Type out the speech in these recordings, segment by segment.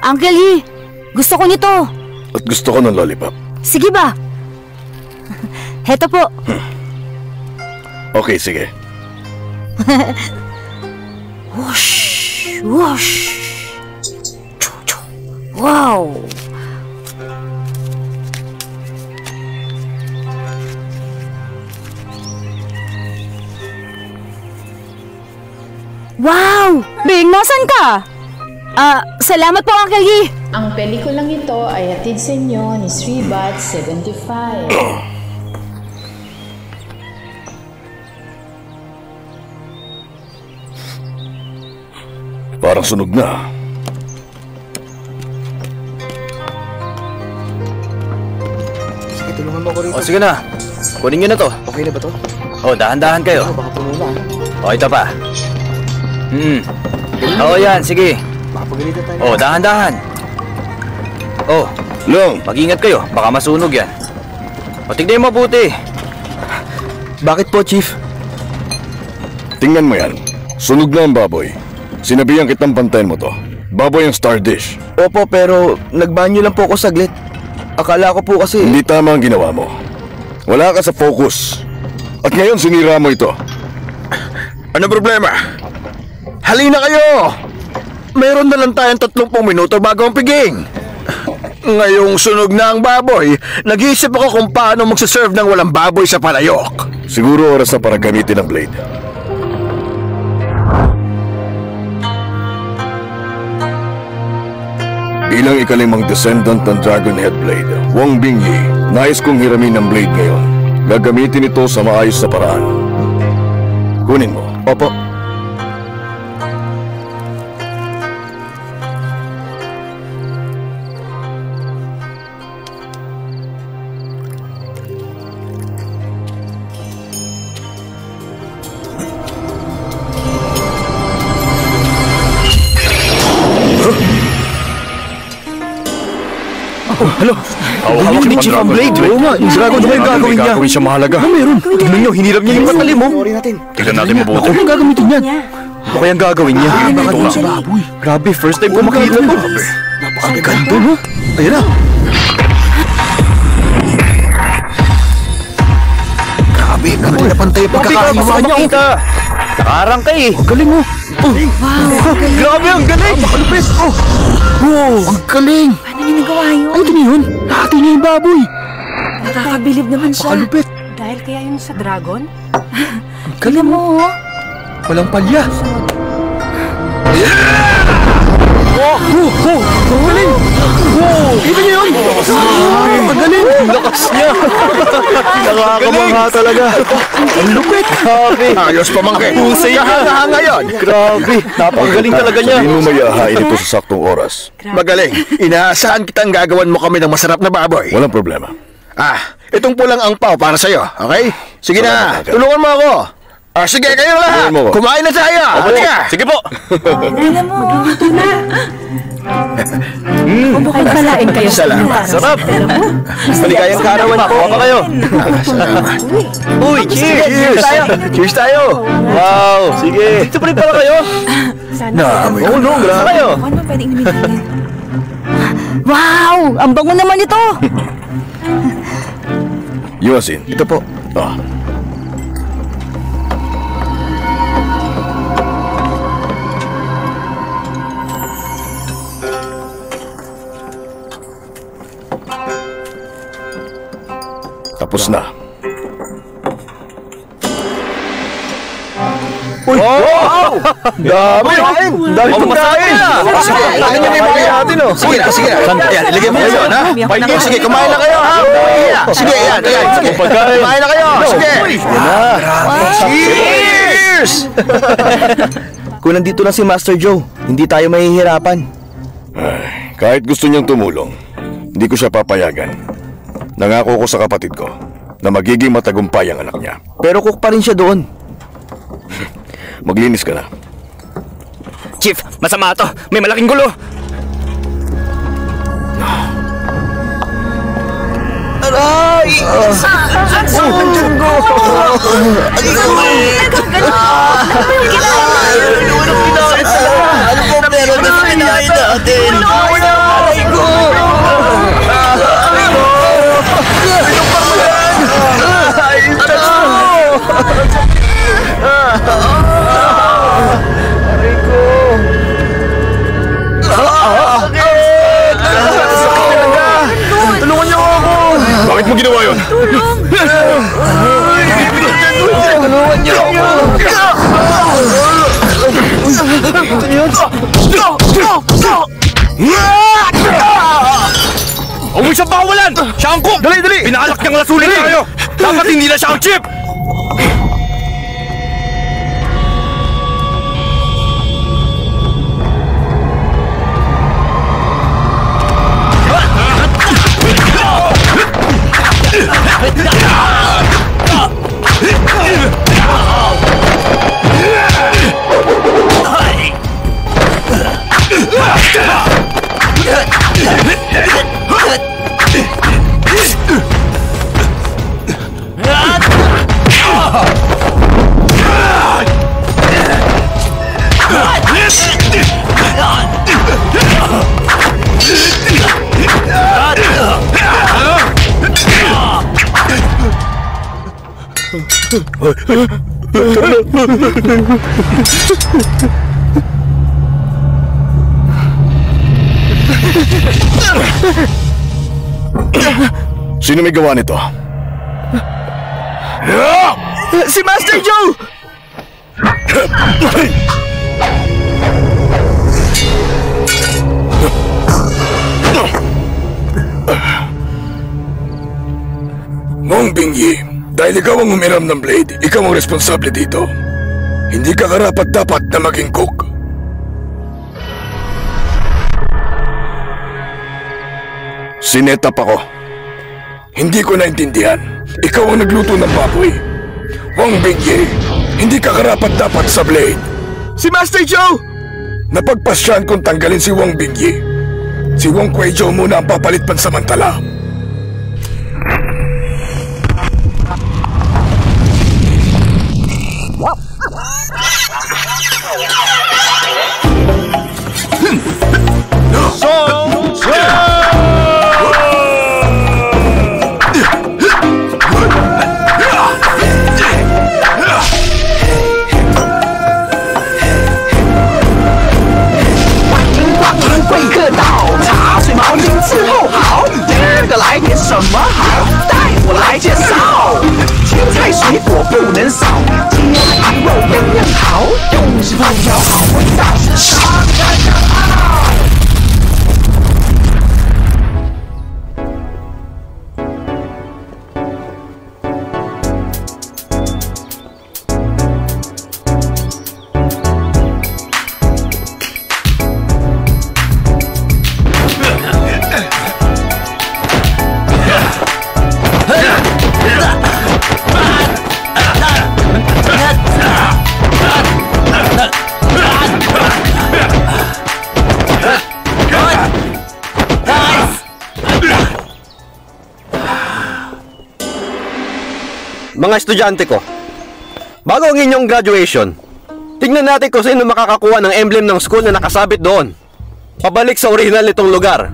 Uncle Yi, gusto ko nito. At gusto ko ng lollipop. Sige ba? Heto po. Okay, sige. Whoosh! Whoosh! Wow! Wow! Bing, nasan ka? Salamat po, Uncle Yi. Ang pelikulang ito ay hatid sa inyo ni Sribat 75. Parang sunog na. Sige, tulungan mo ko rito. O, sige na. Kunin nyo na to. Okay na ba to? O, dahan-dahan kayo. Baka pumula. O, ito pa. Oo, yan. Sige. Baka pagalitan tayo. O, dahan-dahan. O, Long! mag-ingat kayo. Baka masunog yan. O, tignan mo mabuti. Bakit po, Chief? Tingnan mo yan. Sunog na ang baboy. Sinabihan kitang pantayin mo to. Baboy ang star dish. Opo, pero nagbanyo lang po ako saglit. Akala ko po kasi... Hindi tama ang ginawa mo. Wala ka sa focus. At ngayon sinira mo ito. Ano problema? Halina kayo! Meron na lang tayong 30 minuto bago ang piging. Ngayong sunog na ang baboy, nag-iisip ako kung paano magsaserve ng walang baboy sa palayok. Siguro oras na para gamitin ang blade. Bilang ikalimang descendant ng Dragonhead Blade, Wang Bingyi, nais kong hiramin ang blade ngayon. Gagamitin ito sa maayos na paraan. Kunin mo. Opo. Hello? Hawak ni Chief ang blade. Oo nga, yung dragon ba yung gagawin niya? Gagawin siya mahalaga. Ano meron? Tignan nyo, hinirap niya yung katali mo. Tignan natin mabuti. Ano gagamitin yan? Ano kayang gagawin niya? Grabe, first time ko makita to. Napakaganda, no? Ayan na. Grabe, pantay na pantay yung pagkakaiwa niya. Nakarang ka eh. Ang galing mo. Grabe, ang galing. Makalupit. Wow, ang galing. Paano niya nagawa yun? Ano yun? Nahati niya yung baboy. Nakakabilib naman siya. Makalupit. Dahil kaya yun sa dragon? Ang galing mo. Walang palya. Ang galing. Kita niyo yun? Ang galing. Ang lakas niya. Nakakamangha talaga. Ang lupit. Grabe. Ayos pa mangke. Kahanga yun. Grabe. Napakagaling talaga niya. Sabihin mo mayahain ito sa saktong oras. Magaling. Inaasahan kitang gagawan mo kami ng masarap na baboy. Walang problema. Itong pulang angpaw para sa'yo, okay? Sige na, Salamat, tulungan mo ako. Sige, kayo lahat. Tulungan mo ako. Kumain na tayo. Halika. Sige po. Tingnan mo. Magluto na. Ay, kalain kayo sa Salamat. Sarap. Maligayang kaarawan po. Kuha pa kayo. Uy, cheers! Cheers tayo! Cheers tayo! Wow! Sige! Dito pa rin pala kayo? Sana. Oo, no, grabe kayo! Ano ba pwedeng inumin natin? Wow! Ang bango naman ito! Yuasin. Ito po. Tapos na. Uy! Wow! Dami! Dami pong kain! Sige, ano nyo may bagay natin, oh. Sige na, sige na. Ayan, ilagay mo yun, ha? Sige, kumain na kayo, ha? Sige, ayan, sige. Kumain na kayo, sige. Cheers! Kung nandito lang si Master Joe, hindi tayo mahihirapan. Kahit gusto niyang tumulong, hindi ko siya papayagan. Nangako ko sa kapatid ko na magiging matagumpay ang anak niya. Pero cook pa rin siya doon. Maglinis ka na. Chief, masama to. May malaking gulo. Aray! Ano po meron na sa kinain natin? Aray ko! Tulungan niyo ako! Bakit mo ginawa yun? Tulungan niyo ako! Huwag mo siyang pawalan! Siya ang cook! Dali, dali! Pinalak niyang lasulin tayo! Dapat hindi na siya ang chief! Sino may gawa nito? Si Master Joe! Wong Bingyi, dahil ikaw ang umiram ng blade, ikaw ang responsable dito. Hindi ka karapat-dapat na maging cook. Sinetap ako. Hindi ko naintindihan. Ikaw ang nagluto ng baboy. Wong Bingyi, hindi ka karapat-dapat sa blade. Si Master Joe! Napagpasyahan kong tanggalin si Wong Bingyi. Si Wong Kuei-jo muna ang papalit pansamantala. Mga estudyante ko, bago ang inyong graduation, tignan natin kung sino makakakuha ng emblem ng school na nakasabit doon. Pabalik sa original nitong lugar.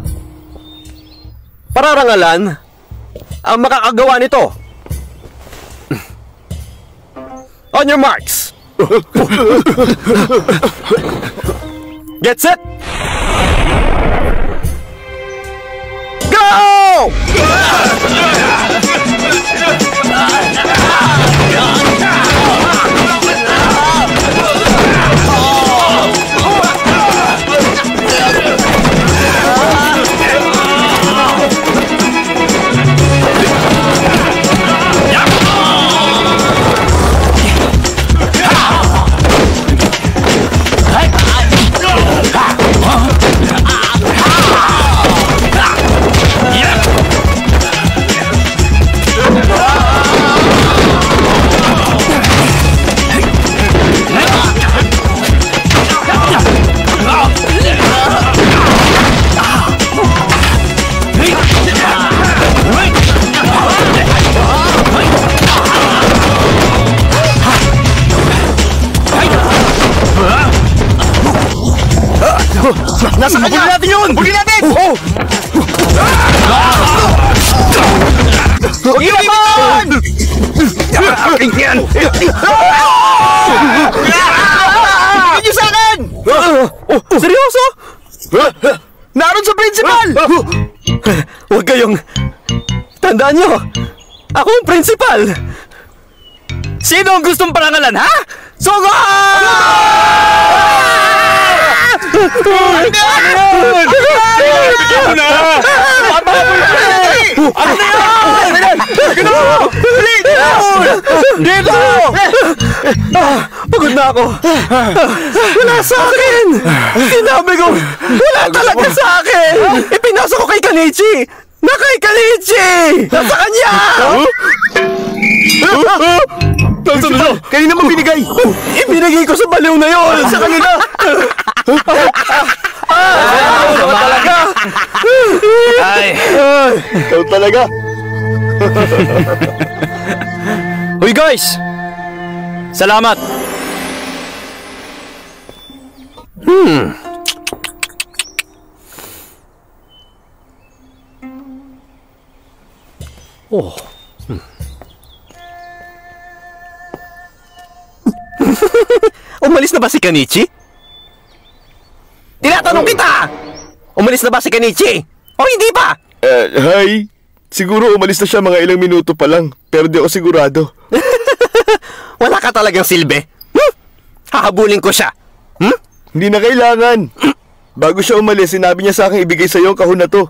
Pararangalan ang makakagawa nito. On your marks. Get set. Go! Nasa kanya! Huli natin yun! Huli natin! Huwag iwan! Akin yan! Bigyan niyo sa akin! Seryoso? Naroon sa principal! Huwag kayong... Tandaan nyo, ako ang principal! Sino ang gustong parangalan, ha? Sugo! Dito! Pagod na ako. Wala sa akin! Sinabi ko, wala talaga sa akin! Ipinasok ko kay Kanichi! Na kay Kanichi! Nasa kanya! Kanina mo binigay! Ibinigay ko sa baliw na yon! Sa kanila! Talaga! Ay! Ikaw talaga! Uy guys! Salamat! Umalis na ba si Kanichi? Tinatanong kita! Umalis na ba si Kanichi? O hindi pa? Hi! Siguro umalis na siya mga ilang minuto pa lang, pero di ako sigurado. Wala ka talagang silbi. Hahabulin ko siya. Hindi na kailangan. Bago siya umalis, sinabi niya sa akin ibigay sa iyo ang kahon na to.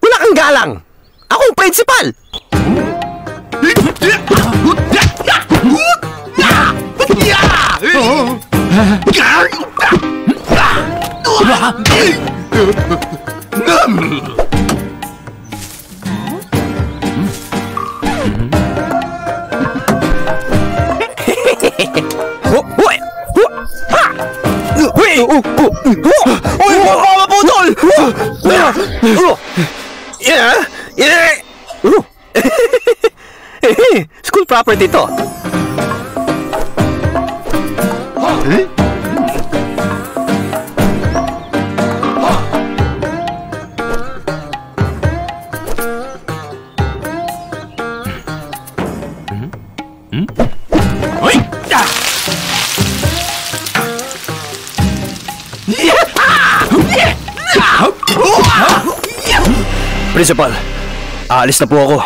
Wala kang galang. Ako ang principal. Uy, mapaputol! School property to. Principal, aalis na po ako.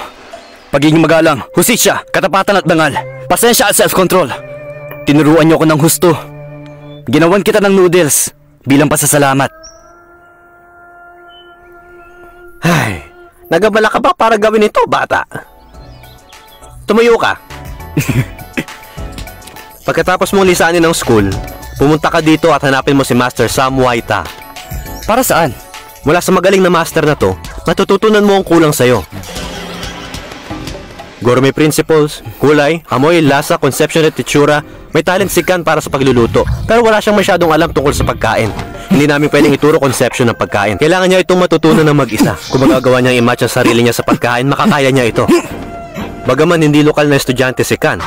Pagiging magalang, hustisya, katapatan at dangal, pasensya at self-control. Tinuruan niyo ako ng husto. Ginawan kita ng noodles bilang pasasalamat. Ay, nagabala ka ba para gawin ito, bata? Tumayo ka. Pagkatapos mong lisanin ng school, pumunta ka dito at hanapin mo si Master Sam Waita. Para saan? Mula sa magaling na master na to, matututunan mo ang kulang sa'yo. Gourmet principles, kulay, amoy, lasa, conception at itsura, may talent si Kan para sa pagluluto. Pero wala siyang masyadong alam tungkol sa pagkain. Hindi namin pwedeng ituro conception ng pagkain. Kailangan niya itong matutunan ng mag-isa. Kung magagawa niyang i-match ang sarili niya sa pagkain, makakaya niya ito. Bagaman hindi lokal na estudyante si Kan,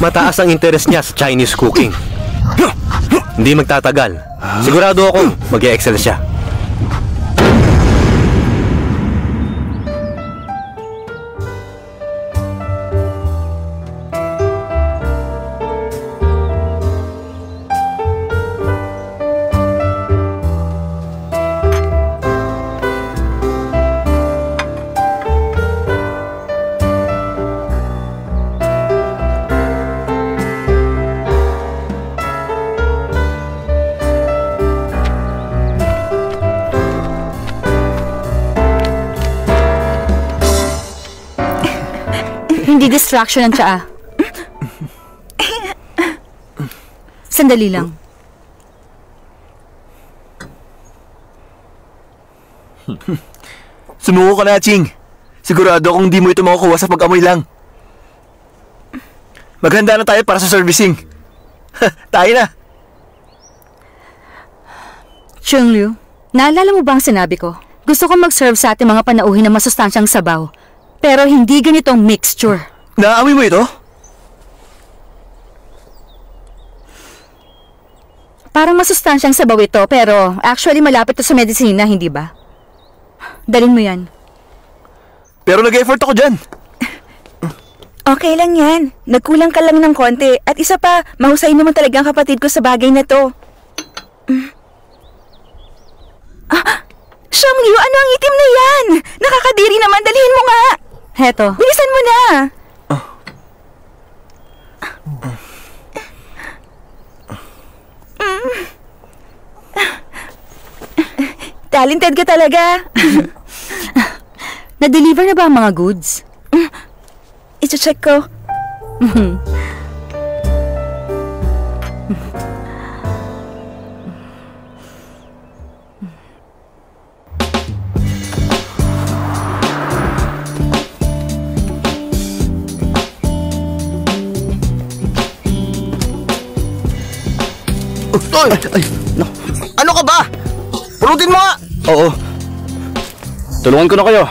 mataas ang interest niya sa Chinese cooking. Hindi magtatagal. Sigurado akong mag-e-excel siya. Hindi distraction ang tsaa. Sandali lang. Sumuko ka na, Ching. Sigurado akong di mo ito makukuha sa pag-amoy lang. Maghanda na tayo para sa servicing. Tayo na. Chunglu, naalala mo ba ang sinabi ko? Gusto ko mag-serve sa ating mga panauhin ng masustansyang sabaw. Pero hindi ganitong mixture. Naaamoy mo ito? Parang masustansyang sabaw ito, pero actually malapit to sa medisina, hindi ba? Dalhin mo yan. Pero nag-effort ako dyan. Okay lang yan. Nagkulang ka lang ng konti. At isa pa, mahusay naman talaga ang kapatid ko sa bagay na to. Xiangyu, ano ang itim na yan? Nakakadiri naman, dalhin mo nga. Heto. Bilisan mo na. Talented ka talaga. Na-deliver na ba ang mga goods? I-check ko. Ano ka ba? Pulutin mo nga! Oo. Tulungan ko na kayo.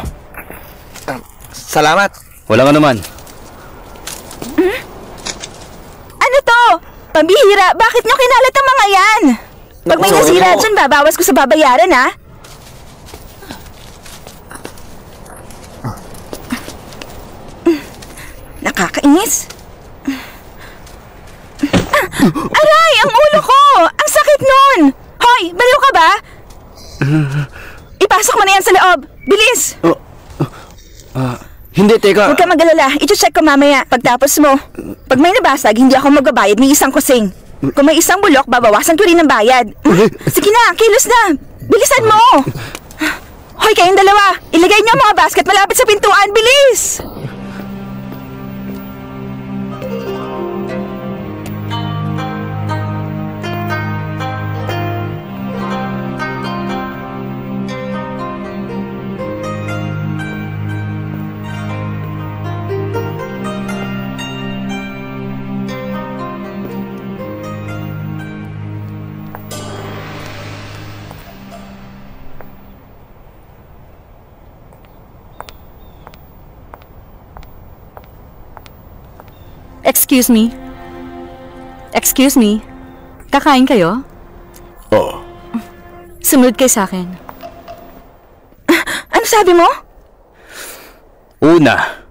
Salamat. Wala nga naman. Ano to? Pambihira, bakit nyo kinalat ang mga yan? Pag may nasira dyan, babawas ko sa babayaran, ha? Nakakainis. Aray! Ang ulo ko! Ang sakit nun! Hoy! Baliw ka ba? Ipasok mo na yan sa loob! Bilis! Hindi, teka. Huwag ka mag-alala. I-check ko mamaya. Pagtapos mo. Pag may nabasag, hindi ako magbabayad ng isang kusing. Kung may isang bulok, babawasan ko rin ng bayad. Sige na, kilos na. Bilisan mo! Hoy, kayong dalawa! Ilagay niyo ang mga basket malapit sa pintuan. Bilis! Excuse me. Excuse me. Kakain kayo? Oo. Sumunod kayo sa akin. Ano sabi mo? Una,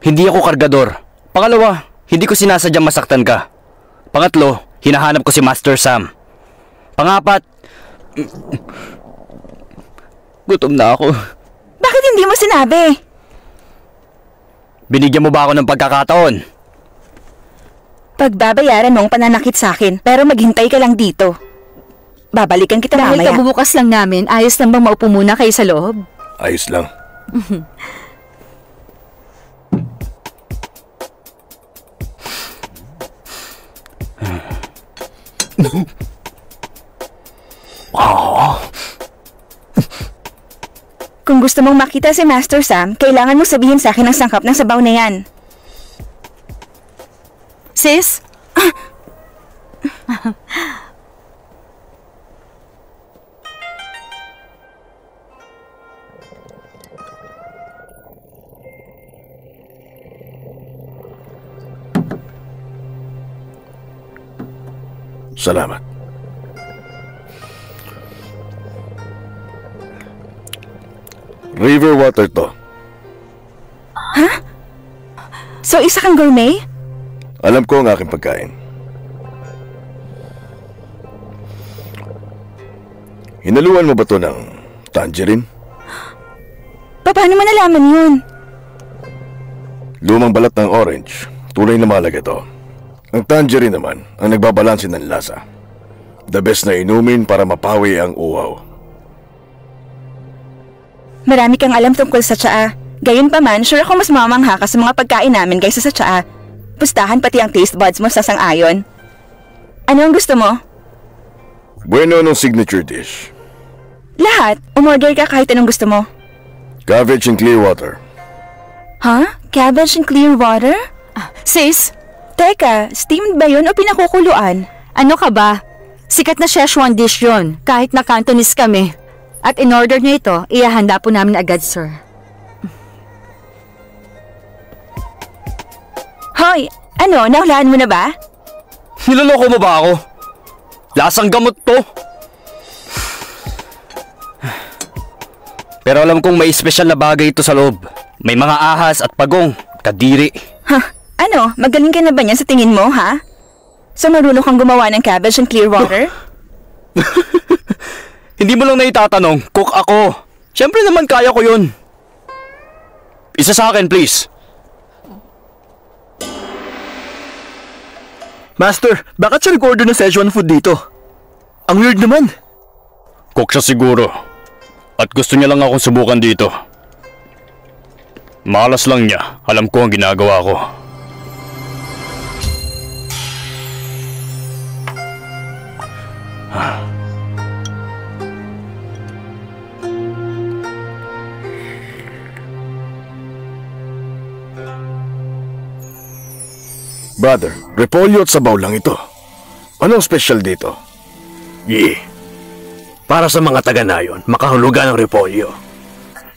hindi ako kargador. Pangalawa, hindi ko sinasadyang masaktan ka. Pangatlo, hinahanap ko si Master Sam. Pangapat, gutom na ako. Bakit hindi mo sinabi? Binigyan mo ba ako ng pagkakataon? Pagbabayaran mo ang pananakit sa akin, pero maghintay ka lang dito. Babalikan kita Dahil mamaya. kabubukas lang namin, ayos lang bang maupo muna kayo sa loob? Ayos lang. Kung gusto mong makita si Master Sam, kailangan mo sabihin sa akin ang sangkap ng sabaw na yan. Sis? Salamat. River water to. So, isa kang gourmet? Alam ko ang aking pagkain. Hinaluan mo ba to ng tangerine? Paano mo nalaman yun? Lumang balat ng orange. Tunay na mahalaga ito. Ang tangerine naman ang nagbabalansin ng lasa. The best na inumin para mapawi ang uhaw. Marami kang alam tungkol sa tsaa. Gayunpaman, sure ako mas mamangha ka sa mga pagkain namin kaysa sa tsaa. Pustahan pati ang taste buds mo sa sang-ayon. Ano ang gusto mo? Bueno nung signature dish. Lahat. Umorder ka kahit anong gusto mo. Cabbage and clear water. Huh? Cabbage and clear water? Sis? Teka, steamed ba yun o pinakukuluan? Ano ka ba? Sikat na Szechuan dish yun, kahit na Cantonese kami. At in order niyo ito, ihahanda po namin agad, sir. Hoy, ano, nahulaan mo na ba? Niloloko mo ba ako? Lasang gamot to. Pero alam kong may espesyal na bagay ito sa loob. May mga ahas at pagong, kadiri. Ano, magaling ka na ba niyan sa tingin mo, ha? So marunong kang gumawa ng cabbage and clear water? Hindi mo lang naitatanong, cook ako. Siyempre naman kaya ko yun. Isa sa akin, please. Master, bakit siya nag-order ng Szechuan food dito? Ang weird naman. Cook siya siguro. At gusto niya lang akong subukan dito. Malas lang niya. Alam ko ang ginagawa ko. Brother, repolyo at sabaw lang ito. Anong special dito? Para sa mga taga-nayon, makahulugan ng repolyo.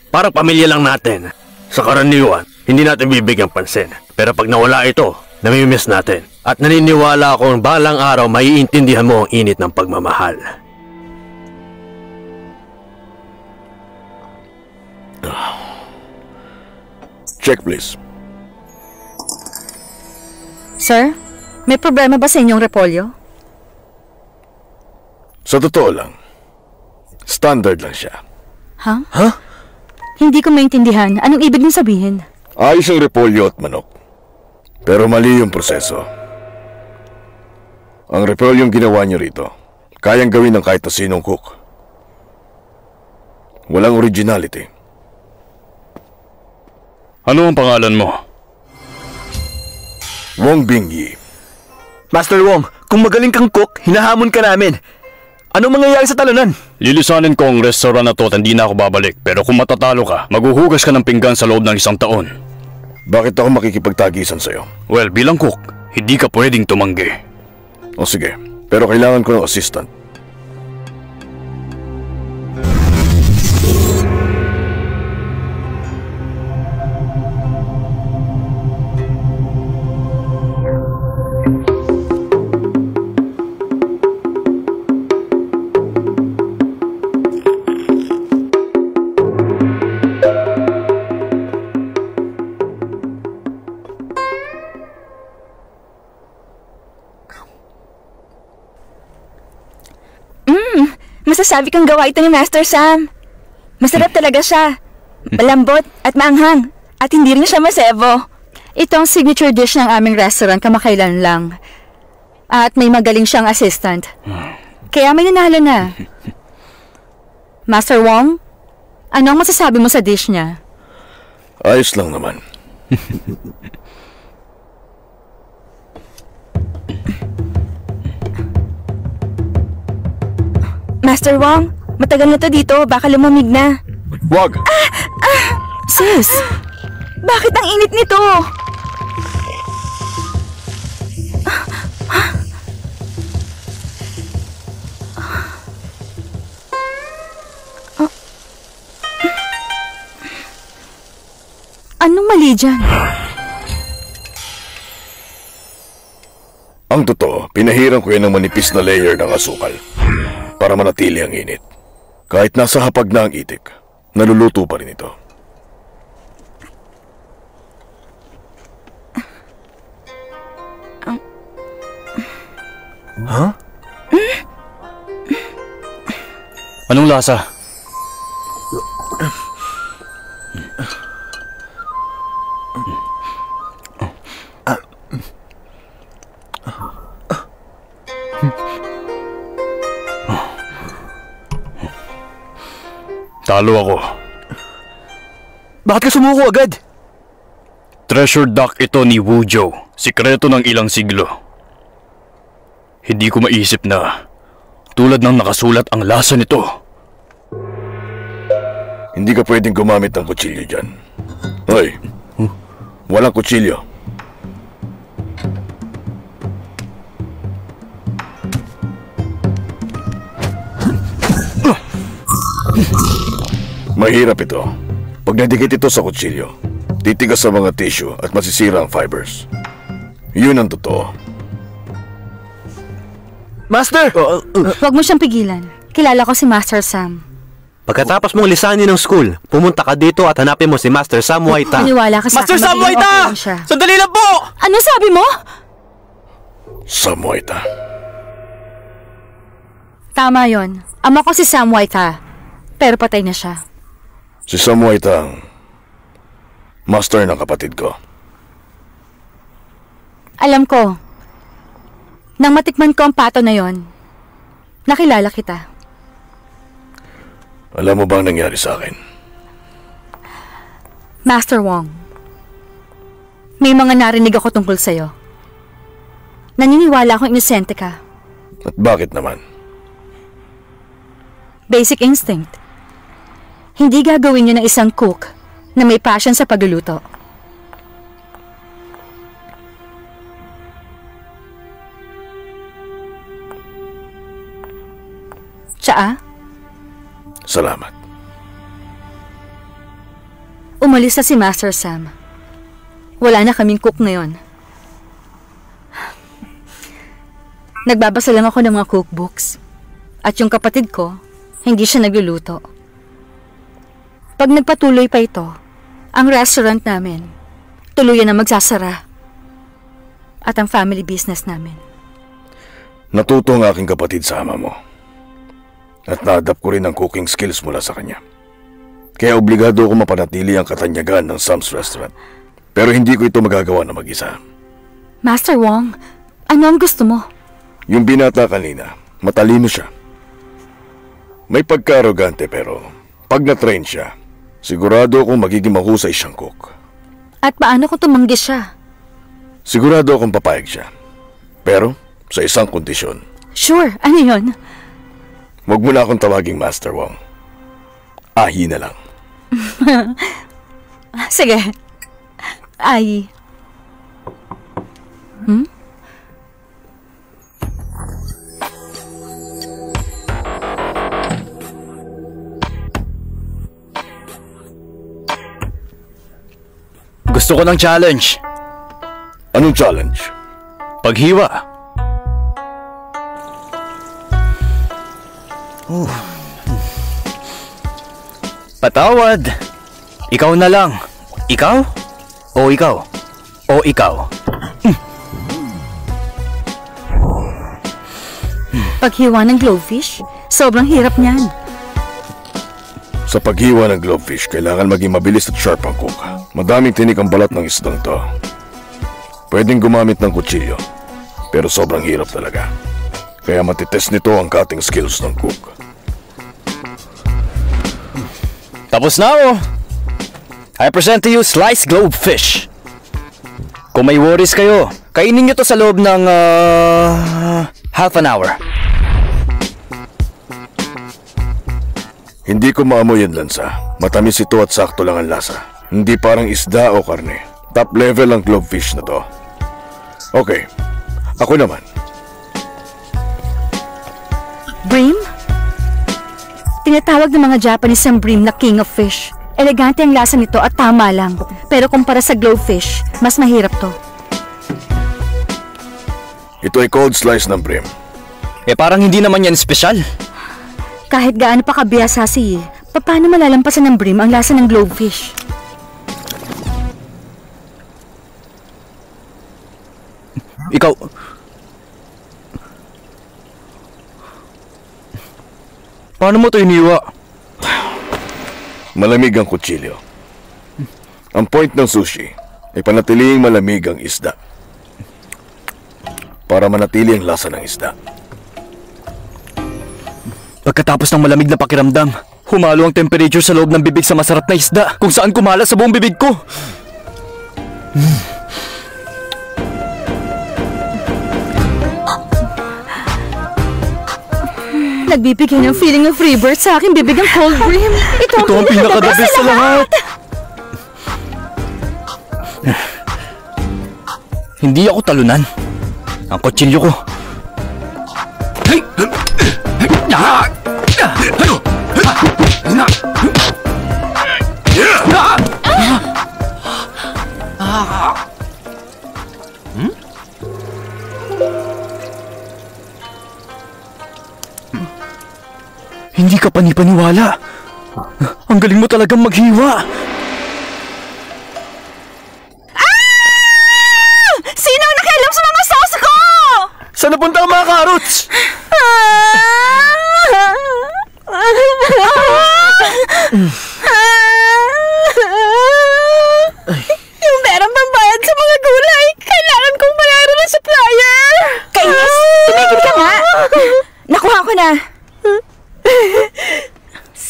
Parang pamilya lang natin. Sa karaniwan, hindi natin bibigyan pansin. Pero pag nawala ito, namimiss natin. At naniniwala akong balang araw maiintindihan mo ang init ng pagmamahal. Check please. Sir, may problema ba sa inyong repolyo? Sa totoo lang, standard lang siya. Ha? Hindi ko maintindihan. Anong ibig niyong sabihin? Ayos ang repolyo at manok. Pero mali yung proseso. Ang repolyong ginawa niyo rito, kayang gawin ng kahit na sinong cook. Walang originality. Ano ang pangalan mo? Wong Bingyi. Master Wong, kung magaling kang cook, hinahamon ka namin. Anong mangyayari sa talunan? Lilisanin ko ang restaurant na to at hindi na ako babalik. Pero kung matatalo ka, maghuhugas ka ng pinggan sa loob ng 1 taon. Bakit ako makikipagtagisan sa'yo? Well, bilang cook, hindi ka pwedeng tumanggi. O sige, pero kailangan ko ng assistant. Masasabi kang gawa ito ni Master Sam. Masarap talaga siya. Malambot at maanghang. At hindi rin siya masebo. Ito ang signature dish ng aming restaurant kamakailan lang. At may magaling siyang assistant. Kaya may nanalo na. Master Wong, anong masasabi mo sa dish niya? Ayos lang naman. Master Wong, matagal na to dito. Baka lumamig na. Wag! Sis! Bakit ang init nito? Anong mali dyan? Ang totoo, pinahiran ko yan ng manipis na layer ng asukal para manatili ang init. Kahit nasa hapag na ang itik, naluluto pa rin ito. Huh? Anong lasa? Talo ako. Bakit ka sumuko agad? Treasure duck ito ni Wuzhou. Sikreto ng ilang siglo. Hindi ko maisip na tulad ng nakasulat ang lasa nito. Hindi ka pwedeng gumamit ng kutsilyo dyan. Hoy, walang kutsilyo. Mahirap ito. Pag nadikit ito sa kutsilyo, titigas sa mga tissue at masisira ang fibers. Yun ang totoo. Master! Huwag mo siyang pigilan. Kilala ko si Master Sam. Pagkatapos mong lisanin ng school, pumunta ka dito at hanapin mo si Master Sam Waita. Maniwala ka sa Master akin, Sam magiging Waita! okay lang siya. Sandali lang po! Ano sabi mo? Sam Waita. Tama yon. Ama ko si Sam Waita. Pero patay na siya. Si Sam Waita ang master ng kapatid ko. Alam ko. Nang matikman ko ang pato na yon, nakilala kita. Alam mo bang nangyari sa akin? Master Wong, may mga narinig ako tungkol sa'yo. Naniniwala akong inosente ka. At bakit naman? Basic instinct. Hindi gagawin yun ng isang cook na may passion sa pagluluto. Tsaa? Salamat. Umalis na si Master Sam. Wala na kaming cook ngayon. Nagbabasa lang ako ng mga cookbooks. At yung kapatid ko, hindi siya nagluluto. Pag nagpatuloy pa ito, ang restaurant namin, tuluyan na magsasara. At ang family business namin. Natuto ang aking kapatid sa ama mo. At na-adapt ko rin ang cooking skills mula sa kanya. Kaya obligado ako mapanatili ang katanyagan ng Sam's Restaurant. Pero hindi ko ito magagawa na mag-isa. Master Wong, ano ang gusto mo? Yung binata kanina, matalino siya. May pagka-arrogante pero pag na-train siya, sigurado akong magiging mahusay siyang cook. At paano kung tumanggi siya? Sigurado akong papayag siya. Pero sa isang kondisyon. Sure, ano yun? Huwag mo na akong tawaging Master Wong. Ahi na lang. Sige. Ay. Gusto ko ng challenge. Anong challenge? Paghiwa. Patawad. Ikaw na lang. Ikaw? O ikaw? O ikaw? Paghiwa ng glowfish, sobrang hirap niyan. Sa paghiwa ng glowfish, kailangan maging mabilis at sharp ang cook. Madaming tinik ang balat ng isdang to. Pwedeng gumamit ng kutsilyo, pero sobrang hirap talaga. Kaya matitest nito ang cutting skills ng cook. Tapos na ako. I present to you sliced globefish. Kung may worries kayo, kainin nyo to sa loob ng half an hour. Hindi ko maamoy ang lansa. Matamis ito at sakto lang ang lasa. Hindi parang isda o karne. Top level ang globefish na to. Okay, ako naman. Bream? Tinatawag ng mga Japanese ang bream na king of fish. Elegante ang lasa nito at tama lang. Pero kumpara sa glowfish, mas mahirap to. Ito ay cold slice ng bream. Eh parang hindi naman yan espesyal. Kahit gaano pa kabiyasasi, paano malalampasan ng bream ang lasa ng glowfish? Ikaw... Paano mo ito iniwa? Malamig ang kutsilyo. Ang point ng sushi ay panatiling malamig ang isda. Para manatili ang lasa ng isda. Pagkatapos ng malamig na pakiramdam, humalo ang temperature sa loob ng bibig sa masarap na isda kung saan kumalat sa buong bibig ko. Nagbibigay ng feeling of rebirth sa aking bibig ang cold bream. Ito ang pinaka-the best sa lahat. Hindi ako talunan. Ang kutsilyo ko. Hindi ka panipaniwala. Ang galing mo talagang maghiwa. Sino ang nakialam sa mga sauce ko? Saan napunta ang mga carrots? Yung perang pambayad sa mga gulay, kailangan kong bayaran ng supplier. Kainis, tumigil ka nga. Nakuha ko na.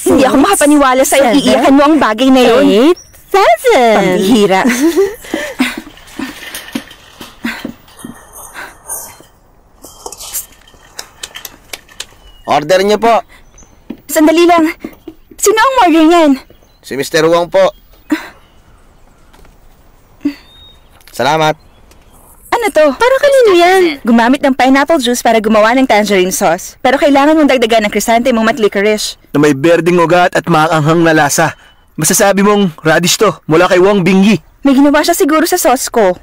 Hindi ako makapaniwala sa iiyakan mo ang bagay na yun. 8,000. Pambihira. Order niyo po. Sandali lang. Sino ang order niyan? Si Mr. Wong po. Salamat. Ano to? Para kanino yan? Gumamit ng pineapple juice para gumawa ng tangerine sauce. Pero kailangan mong dagdagan ng chrysanthemum at licorice. Na may berdeng ugat at maanghang na lasa. Masasabi mong radish to mula kay Wong Bingyi. May ginawa siya siguro sa sauce ko.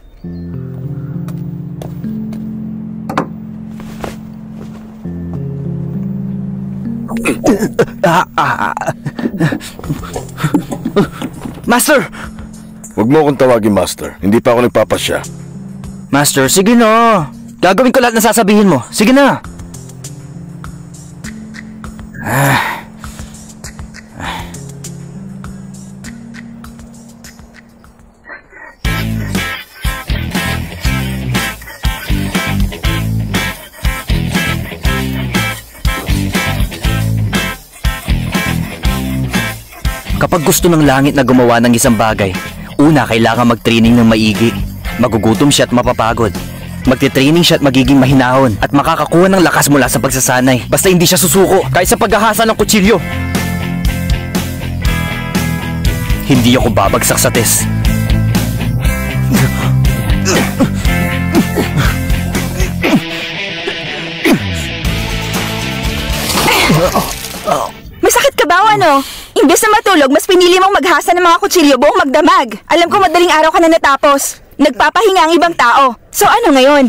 Master! Huwag mo akong tawagin, Master. Hindi pa ako nagpapasya. Master, sige na. Gagawin ko lahat na sasabihin mo. Sige na. Kapag gusto ng langit na gumawa ng isang bagay, una kailangan mag-training ng maigi. Magugutom siya at mapapagod. Magti-training siya at magiging mahinahon at makakakuha ng lakas mula sa pagsasanay. Basta hindi siya susuko kahit sa paghahasa ng kutsilyo. Hindi ako babagsak sa test. May sakit ka ba o ano? Imbes na matulog, mas pinili mong maghasa ng mga kutsilyo buong magdamag. Alam ko madaling araw ka na natapos. Nagpapahinga ang ibang tao. So ano ngayon?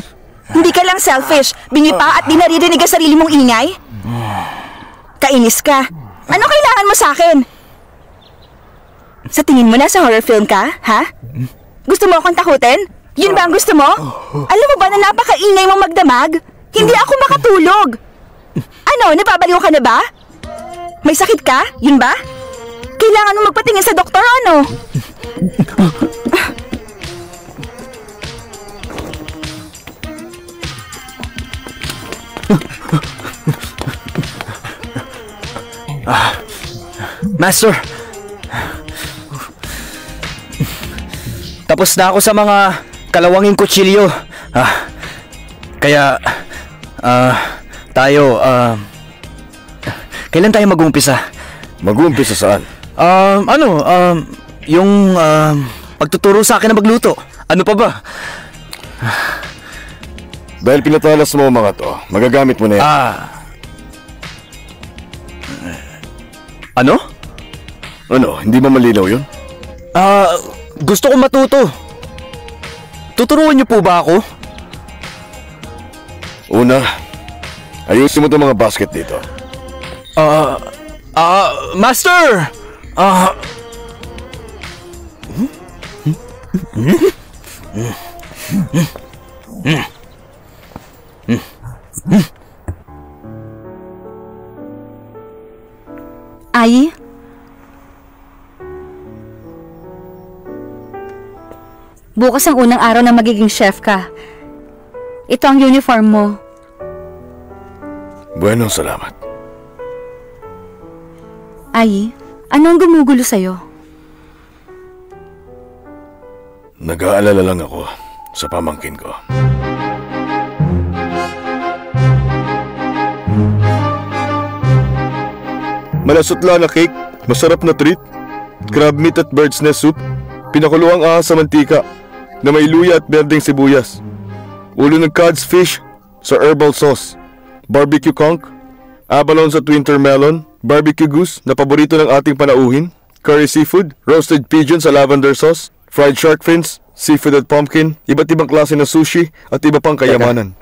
Hindi ka lang selfish, bingi pa at di naririnig ang sarili mong ingay? Kainis ka. Ano kailangan mo sa akin? Sa tingin mo na sa horror film ka, ha? Gusto mo akong takutin? Yun ba ang gusto mo? Alam mo ba na napakaingay mong magdamag? Hindi ako makatulog. Ano, nababaliw ka na ba? May sakit ka? Yun ba? Kailangan mo magpatingin sa doktor, ano? Master! Tapos na ako sa mga kalawanging kutsilyo. Kaya, kailan tayo mag-uumpisa? Mag-uumpisa saan? Yung pagtuturo sa akin na magluto. Ano pa ba? Dahil pinatalas mo ang mga to, magagamit mo na yan. Ano? Ano, hindi ba malinaw yun? Gusto kong matuto. Tuturuan niyo po ba ako? Una, ayusin mo itong mga basket dito. Master! Ai? Bukas ang unang araw na magiging chef ka. Ito ang uniform mo. Bueno, salamat. Ai, ano ang gumugulo sa'yo? Nag-aalala lang ako sa pamangkin ko. Malasutla na cake, masarap na treat, crab meat at bird's nest soup, pinakuluang ahas sa mantika, na may luya at berdeng sibuyas, ulo ng cod's fish sa herbal sauce, barbecue conch, abalone sa winter melon, barbecue goose na paborito ng ating panauhin, curry seafood, roasted pigeon sa lavender sauce, fried shark fins, seafood at pumpkin, iba't ibang klase ng sushi at iba pang kayamanan.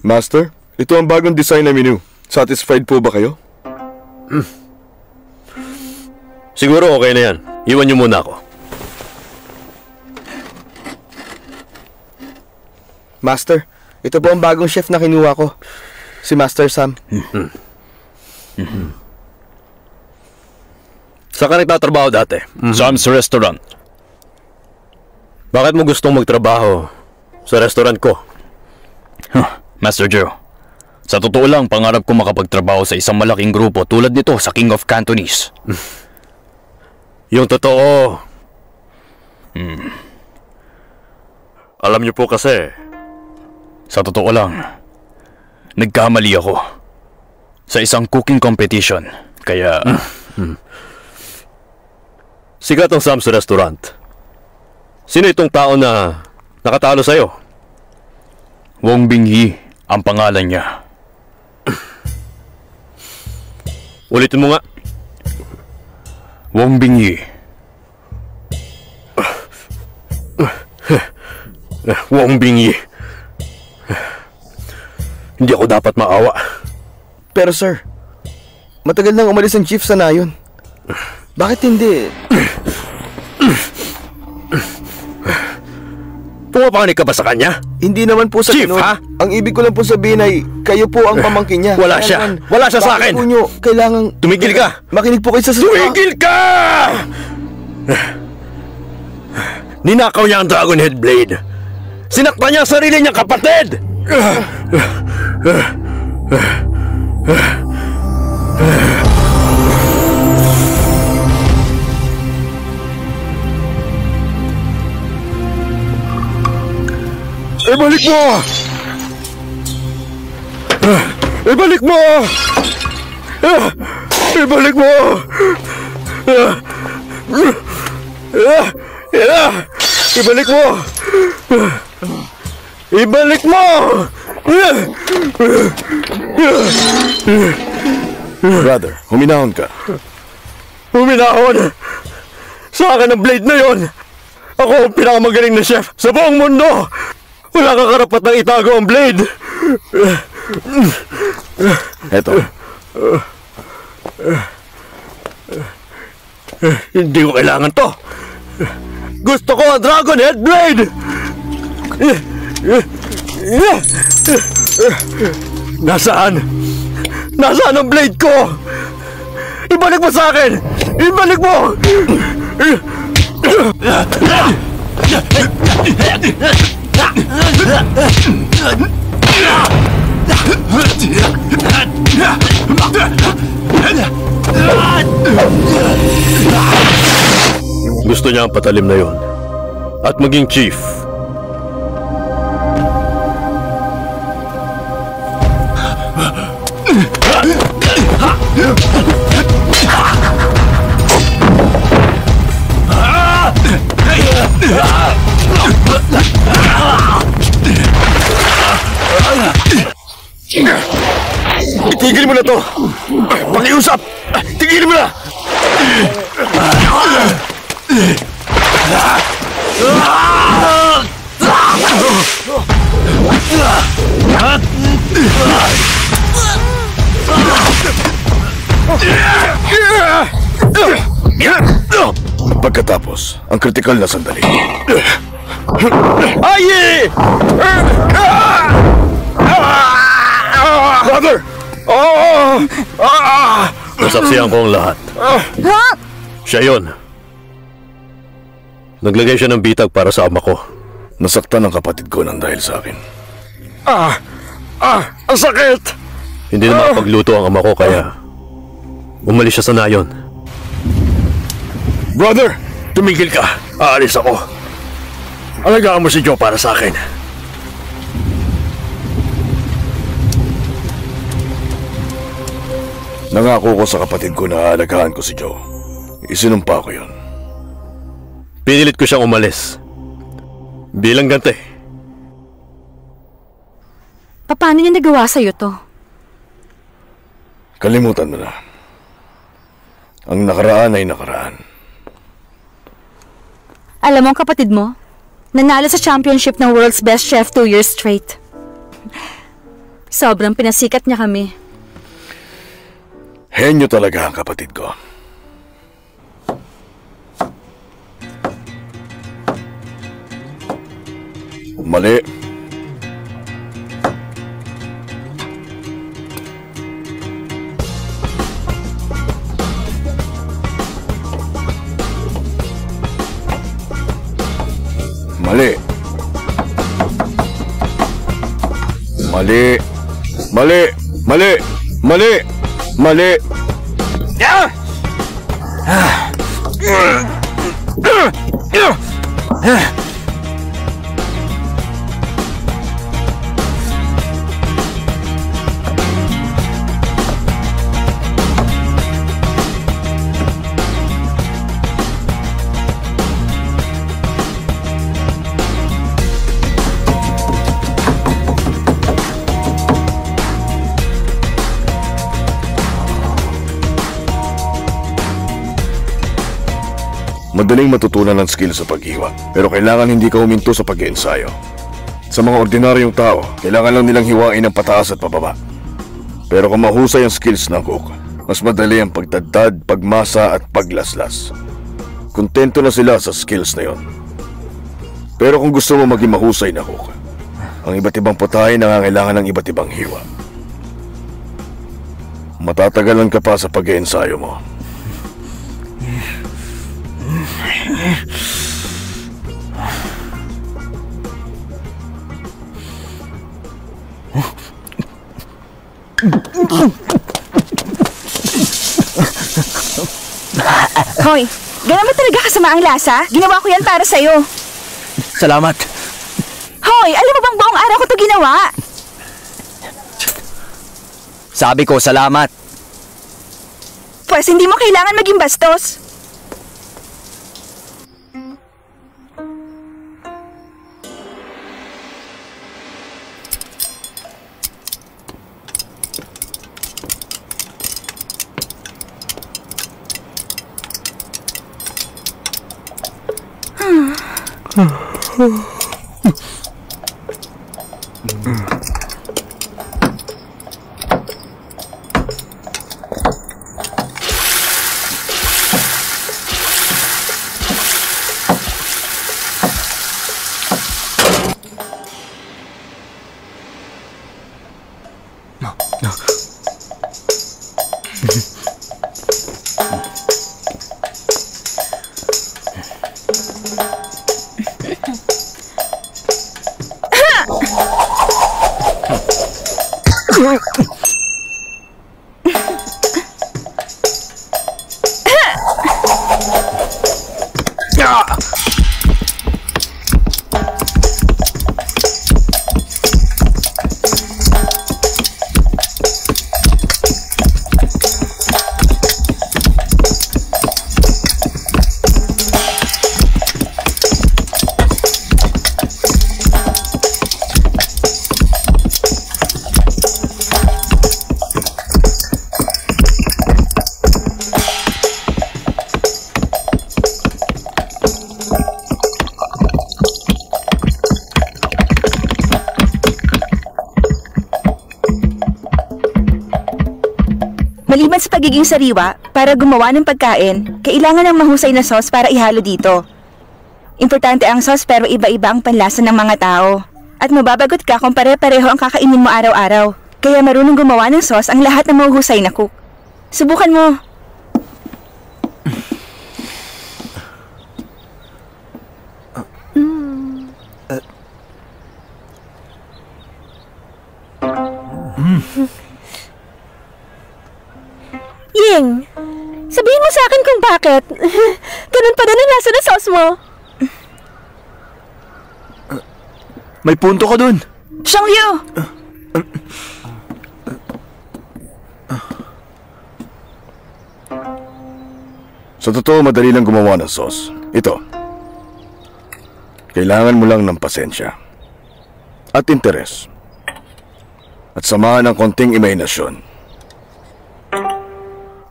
Master, ito ang bagong design na menu. Satisfied po ba kayo? Siguro okay na yan. Iwan niyo muna ako. Master, ito po ang bagong chef na kinuha ko. Si Master Sam. Saan ka nagtatrabaho dati? Sam's Restaurant. Bakit mo gustong magtrabaho sa restaurant ko? Master Joe, sa totoo lang, pangarap ko makapagtrabaho sa isang malaking grupo tulad nito sa King of Cantonese. Yung totoo. Alam niyo po kasi, Sa totoo lang, nagkamali ako sa isang cooking competition. Kaya... sikat ang Sam's Restaurant. Sino itong tao na nakatalo sa'yo? Wong Bingyi ang pangalan niya. Ulitin mo nga. Wong Bingyi. Wong Bingyi. Hindi ako dapat maawa. Pero sir, matagal nang umalis ang chief sa nayon. Bakit hindi? Pumapanik ka ba sa kanya? Hindi naman po sa Chief, ganun. ha? Ang ibig ko lang po sabihin ay kayo po ang pamangkin niya. Wala Kaya siya. naman, Wala siya sa akin. Bakit po nyo kailangang... Tumigil ka! Makinig po kayo sa Tumigil ka! Ninakaw niya ang Dragon Head Blade. Sinaktan niya ang sarili niyang kapatid! Ibalik mo! Ibalik mo! Ibalik mo! Ibalik mo! Ibalik mo! Brother, huminahon ka. Huminahon! Sa akin ang blade na yon! Ako ang pinakamagaling na chef sa buong mundo! Wala kang karapatang itago ang blade! Eto. Hindi ko kailangan to! Gusto ko ang Dragon Head Blade! Nasaan? Nasaan ang blade ko? Ibalik mo sa akin! Ibalik mo! Gusto niya ang patalim na yon at maging chief. Itigil mo na to! Pakiusap! Tigil mo na! Pagkatapos, ang kritikal na sandali. Ay! Brother! Nasaksihan ko ang lahat. Siya yun. Naglagay siya ng bitag para sa ama ko. Nasaktan ang kapatid ko nang dahil sa akin. Ang sakit! Hindi na makapagluto ang ama ko kaya umalis siya sa nayon. Brother! Tumigil ka! Aalis ako. Alagaan mo si Joe para sa akin. Nangako ko sa kapatid ko na aalagaan ko si Joe. Isinumpa ko yun. Pinilit ko siyang umalis. Bilang ganti. Paano niya nagawa sa'yo to? Kalimutan mo na. Ang nakaraan ay nakaraan. Alam mo ang kapatid mo? Nanalo sa championship ng World's Best Chef 2 years straight. Sobrang pinasikat niya kami. Henyo talaga ang kapatid ko. Mali. Mali. Mali. Mali. Mali. Mali. Mali. Madaling matutunan ng skill sa paghiwa, pero kailangan hindi ka huminto sa pag-iensayo. Sa mga ordinaryong tao, kailangan lang nilang hiwain ang pataas at pababa. Pero kung mahusay ang skills ng cook, mas madali ang pagtadtad, pagmasa at paglaslas. Kontento na sila sa skills na yon. Pero kung gusto mo maging mahusay na cook, ang iba't ibang putahe nangangailangan ng iba't ibang hiwa. Matatagalan ka pa sa pag-iensayo mo. Hoy, ganun ba talaga kasama ang lasa? Ginawa ko yan para sa'yo. Salamat. Hoy, alam mo bang buong araw ko to ginawa? Sabi ko, salamat. Pues hindi mo kailangan maging bastos. Maliban sa pagiging sariwa, para gumawa ng pagkain, kailangan ng mahusay na sauce para ihalo dito. Importante ang sauce pero iba-iba ang panlasa ng mga tao. At mababagot ka kung pare-pareho ang kakainin mo araw-araw. Kaya marunong gumawa ng sauce ang lahat ng mahuhusay na cook. Subukan mo. Ying, sabihin mo sa akin kung bakit. Ganun pa din ang lasa ng sauce mo. May punto ka dun. Xiangyu! Sa totoo, madali lang gumawa ng sauce. Ito. Kailangan mo lang ng pasensya. At interes. At samahan ng konting imahinasyon.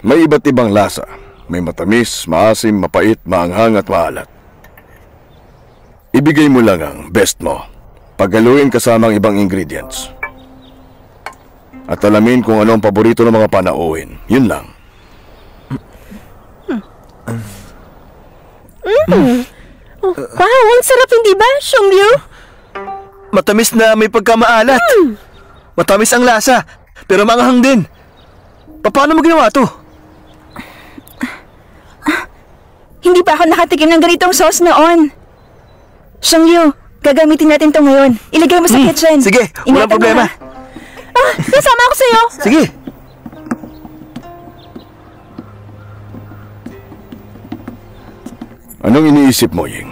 May iba't ibang lasa. May matamis, maasim, mapait, maanghang at maalat. Ibigay mo lang ang best mo. Paghaluin kasama ang ibang ingredients. At alamin kung ano ang paborito ng mga panauhin. Yun lang. Wow, ang sarap hindi ba, Xiongyu? Matamis na may pagkamaalat. Matamis ang lasa, pero maanghang din. Paano mo ginawa to? Hindi pa ako nakatikim ng ganitong sauce noon. Xiongyu, gagamitin natin to ngayon. Ilagay mo sa kitchen. Sige, walang Ingatan mo, problema. ha? Kasama ako sa'yo. Sige. Anong iniisip mo, Ying?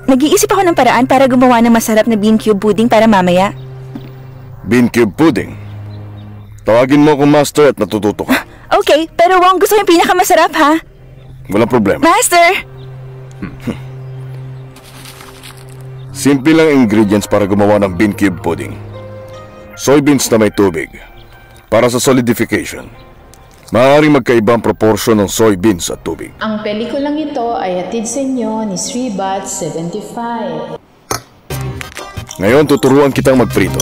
Nag-iisip ako ng paraan para gumawa ng masarap na bean cube pudding para mamaya. Bean cube pudding. Tawagin mo akong master at natututo ka. Okay, pero Wong, gusto yung pinakamasarap, ha? Walang problema. Master! Simple lang ingredients para gumawa ng bean cube pudding. Soybeans na may tubig. Para sa solidification. Maaaring magkaiba ang proportion ng soybeans at tubig. Ang pelikulang ito ay hatid sa inyo ni Sribat 75. Ngayon tuturuan kitang magprito.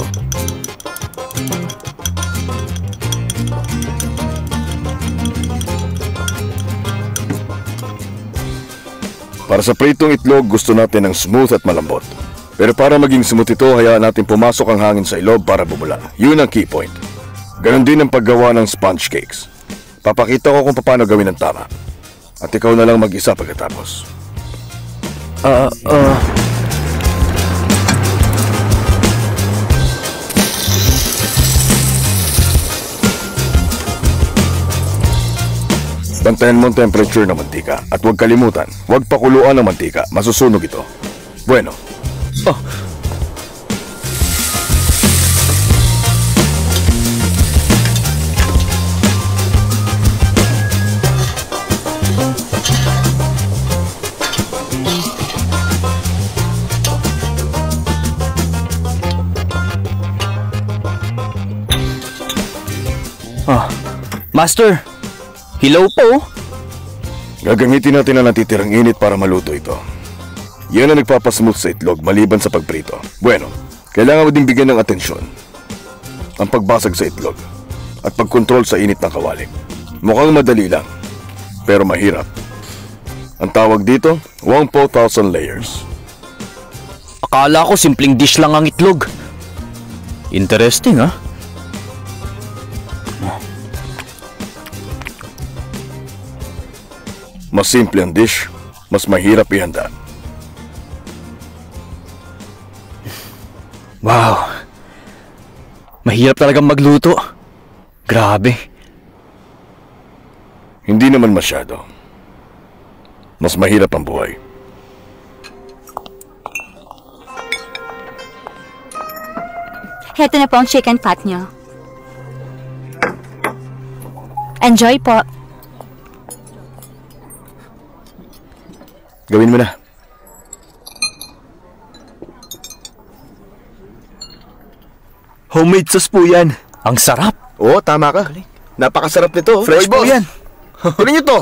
Para sa pritong itlog, gusto natin ng smooth at malambot. Pero para maging smooth ito, hayaan natin pumasok ang hangin sa ilog para bumula. Yun ang key point. Ganon din ang paggawa ng sponge cakes. Papakita ko kung paano gawin ang tama. At ikaw na lang mag-isa pagkatapos. Bantayan mo ang temperature ng mantika. At huwag kalimutan, huwag pakuluan ng mantika. Masusunog ito. Bueno. Master, hilaw po. Gagamitin natin ang natitirang init para maluto ito. Yan ang nagpapasmooth sa itlog maliban sa pagprito. Bueno, kailangan mo din bigyan ng atensyon ang pagbasag sa itlog at pagkontrol sa init ng kawali. Mukhang madali lang, pero mahirap. Ang tawag dito, 1,000 layers. Akala ko simpleng dish lang ang itlog. Interesting, ha? Mas simple ang dish, mas mahirap ihanda. Wow. Mahirap talagang magluto. Grabe. Hindi naman masyado. Mas mahirap ang buhay. Heto na po ang chicken pot nyo. Enjoy po. Gawin mo na. Homemade sauce po yan. Ang sarap. Oo, tama ka. Napakasarap nito. Hoy, Fresh po boss. yan. Kunin niyo to.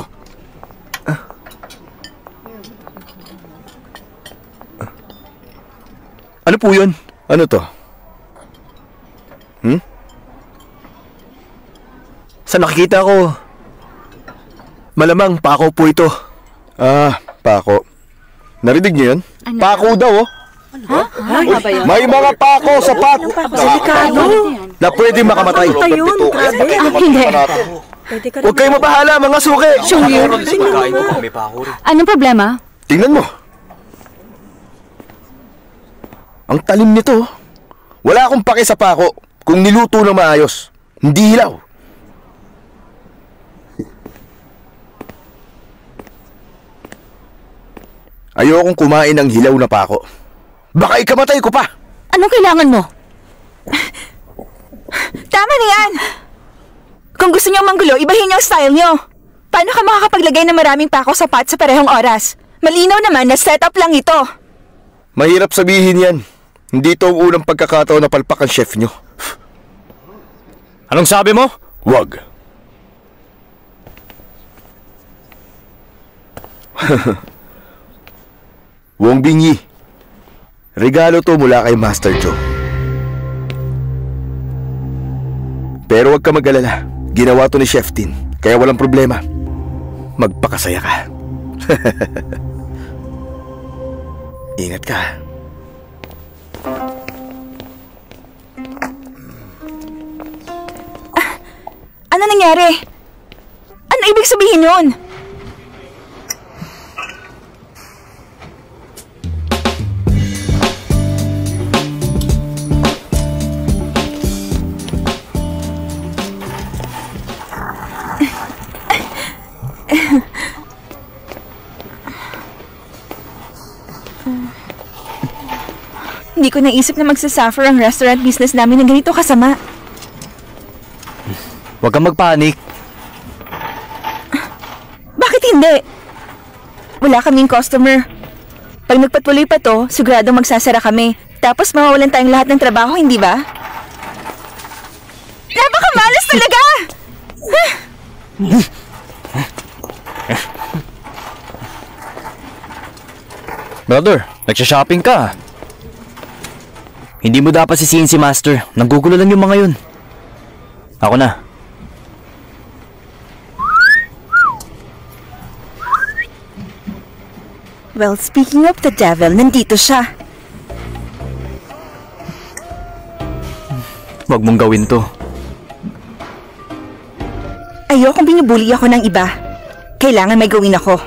Ano po yun? Ano to? Sa nakikita ko, malamang pako po ito. Pako. Narinig niyo yun? Ano? Pako daw, oh. May mga pako sa pot Delikado. Na pwede makamatay. Ayun, grabe. Hindi. Pwede ka Huwag kayong mabahala, mga suki. Anong problema? Tingnan mo. Ang talim nito. Wala akong pake sa pako kung niluto na maayos. Hindi hilaw. Ayokong kumain ng hilaw na pako. Baka ikamatay ko pa. Anong kailangan mo? Tama na yan! Kung gusto niyong manggulo, ibahin niyo ang style niyo. Paano ka makakapaglagay ng maraming pako sa pot sa parehong oras? Malinaw naman na setup lang ito. Mahirap sabihin yan. Hindi ito ang unang pagkakataon na palpak ang chef nyo. Anong sabi mo? Wag. Wong Bingi, regalo to mula kay Master Joe. Pero huwag ka mag-alala. Ginawa to ni Chef Tin, kaya walang problema. Magpakasaya ka. Ingat ka. Ano nangyari? Ano ibig sabihin yun? Hindi ko naisip na magsasuffer ang restaurant business namin ng ganito kasama. Huwag kang magpanik. Bakit hindi? Wala kaming customer. Pag nagpatuloy pa to, siguradong magsasara kami. Tapos mawawalan tayong lahat ng trabaho, hindi ba? Napakamalas talaga! Brother, nagsha-shopping ka. Hindi mo dapat sisihin si Master. Nanggugulo lang yung mga yun. Ako na. Well, speaking of the devil, nandito siya. Huwag mong gawin to. Ayokong binubuli ako ng iba. Kailangan may gawin ako.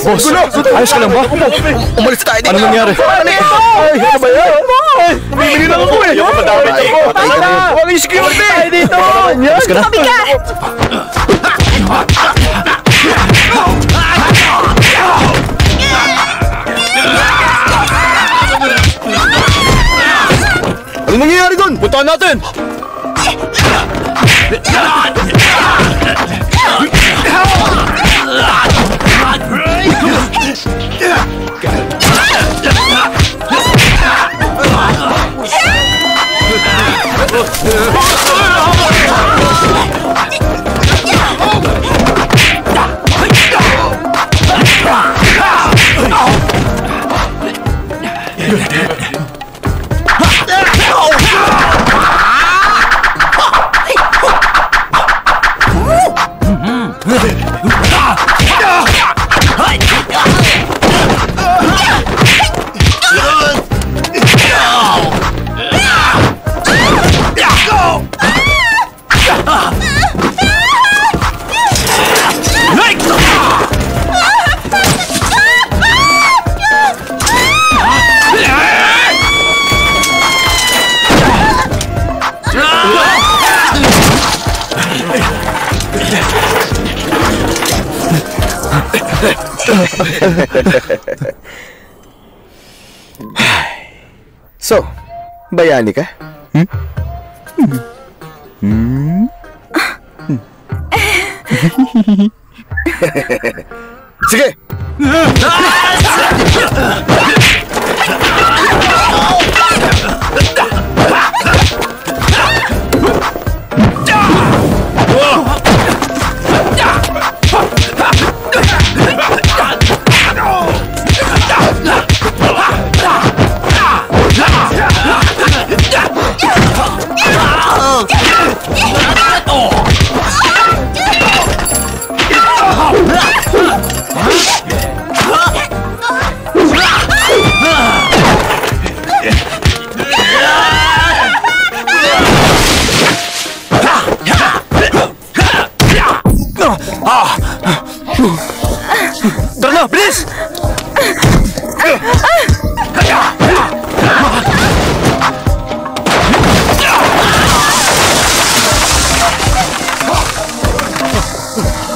Boss, ayos ka lang ba? Umalis tayo dito. Ano nangyari? Ay, ano ba yan? Bumibili lang ako eh. Ayoko madami dito. Huwag yung security. Tayo dito. Ayos ka na? Tabi ka! Ano nangyayari doon? Puntahan natin! So, bayani ka? Sige! Tara na, bilis!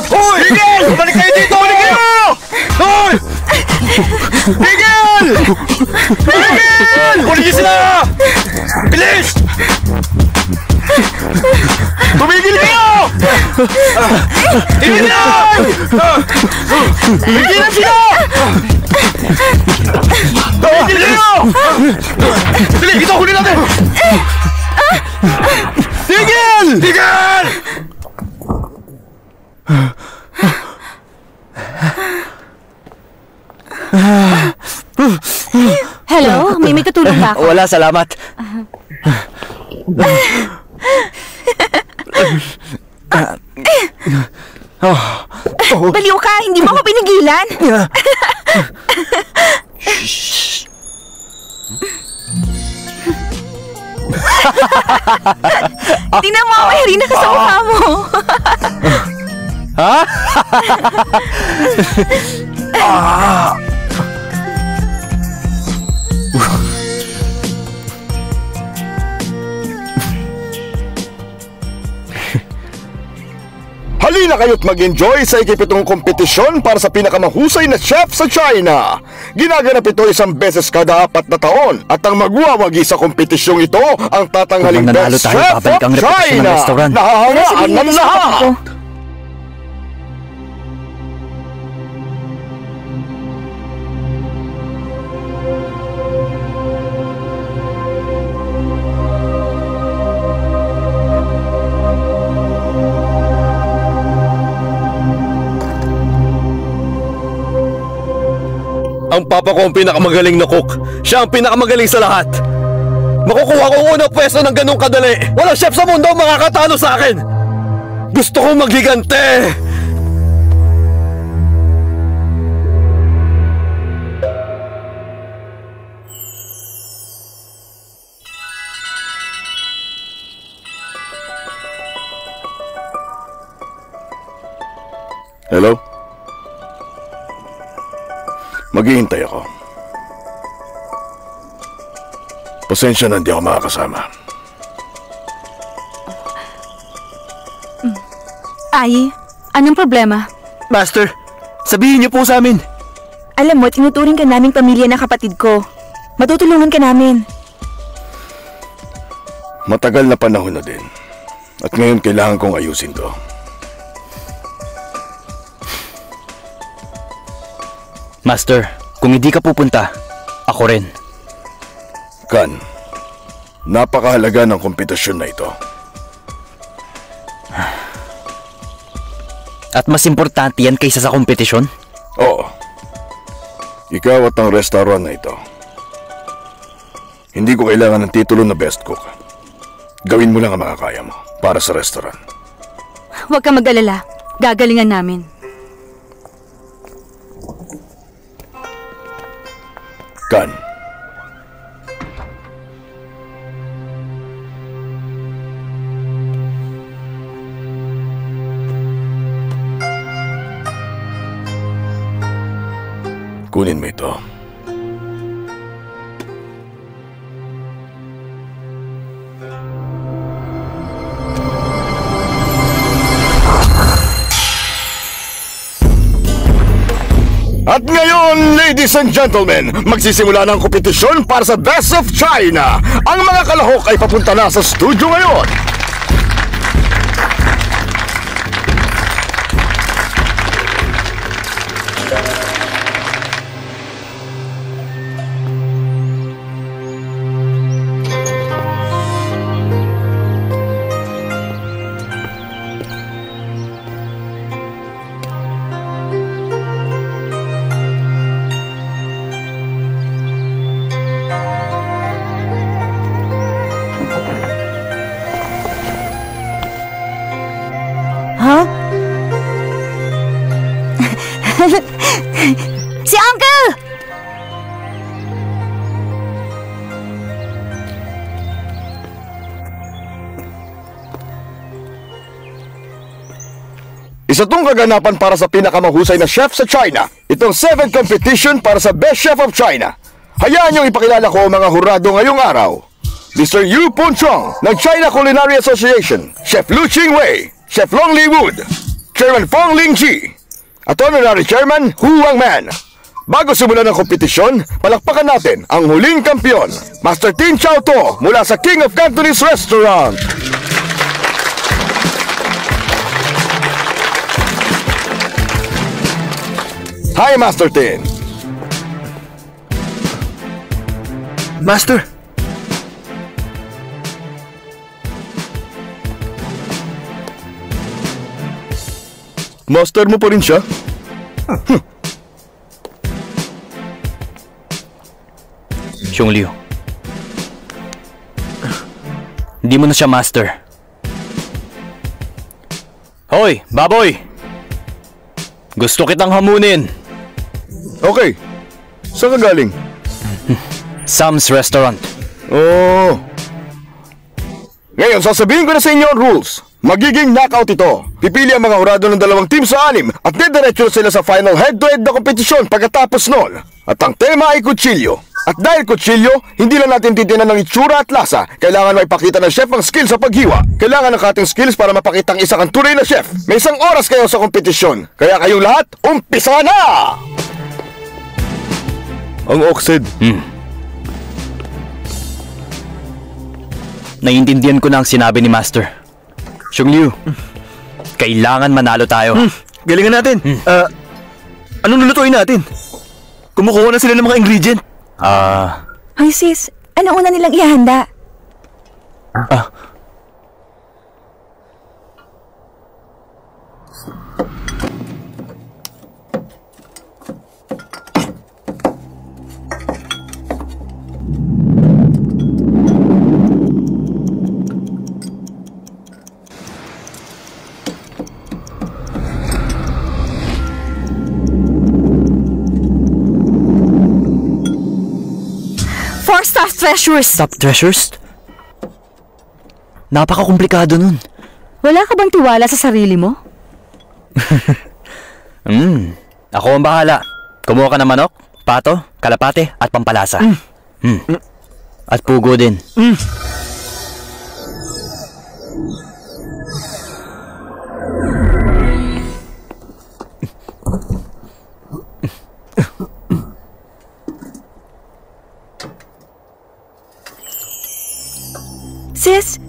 Hoy! Miguel! Balik kayo dito! Balik kayo! Hoy! Miguel! Miguel! Kunin niyo sila! Bilis! Tumigil kayo! Tigilan! Tigilan sila! Tumigil kayo! Dali, ito, huli natin! Tigil! Tigil! Hello? May may tutulong ba ako? Wala, salamat. Baliw ka, hindi mo ako pinigilan. Tingnan mo, may harina ka sa mukha mo. Ha? Halina kayo't mag-enjoy sa ikipitong kompetisyon para sa pinakamahusay na chef sa China. Ginaganap ito isang beses kada 4 na taon at ang magwawagi sa kompetisyong ito ang tatanghaling Kung mananalo Best tayo, Chef babalik ang of reputasyon ng China. restaurant. Nahahangaan ng lahat. Ang papa ko ang pinakamagaling na cook. Siya ang pinakamagaling sa lahat. Makukuha ko unang pwesto ng ganong kadali. Walang chef sa mundo ang makakatalo sa akin. Gusto kong maghigante. Hello? Maghihintay ako. Pasensya na hindi ako makakasama. Ay, anong problema? Master, sabihin niyo po sa amin. Alam mo, tinuturing ka naming pamilya ng kapatid ko. Matutulungan ka namin. Matagal na panahon na din. At ngayon kailangan kong ayusin to. Master, kung hindi ka pupunta, ako rin. Kan, napakahalaga ng kompetisyon na ito. At mas importante yan kaysa sa kompetisyon? Oo. Ikaw at ang restaurant na ito. Hindi ko kailangan ng titulo na best cook. Gawin mo lang ang makakaya mo para sa restaurant. Huwag ka mag-alala. Gagalingan namin. Kan. Kunin mo ito. At ngayon, ladies and gentlemen, magsisimula ng kompetisyon para sa Best of China. Ang mga kalahok ay papunta na sa studio ngayon. Si Uncle! Isa tong kaganapan para sa pinakamahusay na chef sa China. Itong 7th competition para sa Best Chef of China. Hayaan niyong ipakilala ko ang mga hurado ngayong araw. Mr. Yu Punchong ng China Culinary Association, Chef Lu Qingwei, Chef Long Li Wood, Chairman Fong Lingji, at Honorary Chairman Hu Wangman. Bago simulan ng kompetisyon, palakpakan natin ang huling kampiyon, Master Tin Chao To mula sa King of Cantonese Restaurant. Hi, Master Tin. Master, Master mo pa rin siya? Xiong Liu, Hindi mo na siya master. Hoy, baboy! Gusto kitang hamunin. Okay. Saan ka galing? Sam's Restaurant. Oh. Ngayon, sasabihin ko na sa inyo ang rules. Magiging knockout ito. Pipili ang mga hurado ng dalawang team sa 6 at didiretso sila sa final head-to-head na kompetisyon pagkatapos noon. At ang tema ay kutsilyo. At dahil kutsilyo, hindi lang natin titinan ng itsura at lasa. Kailangan maipakita ng chef ang skill sa paghiwa. Kailangan ng cutting skills para mapakita ang isa kang tunay na chef. May 1 oras kayo sa kompetisyon. Kaya kayong lahat, umpisa na! Ang Oxhead. Naiintindihan ko na ang sinabi ni Master. Xiong kailangan manalo tayo. Galingan natin. Anong lulutuin natin? Kumukuha na sila ng mga ingredient. Hoy sis, ano una nilang ihanda? Staff treasures! Staff treasures? Napaka-komplikado nun. Wala ka bang tiwala sa sarili mo? Ako ang bahala. Kumuha ka ng manok, pato, kalapate at pampalasa. At pugo din. Sis,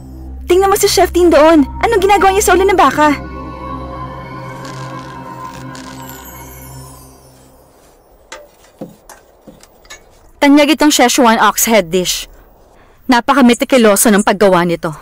tingnan mo si Chef Tin doon. Anong ginagawa niya sa ulo ng baka? Tanyag itong Szechuan ox head dish. Napaka-meticuloso ng paggawa nito.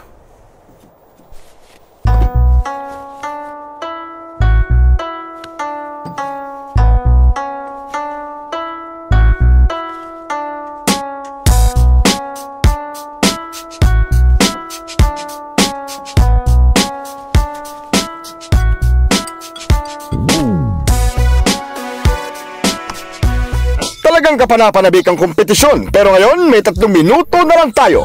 Talagang kapanapanabik ang kompetisyon, pero ngayon may 3 minuto na lang tayo.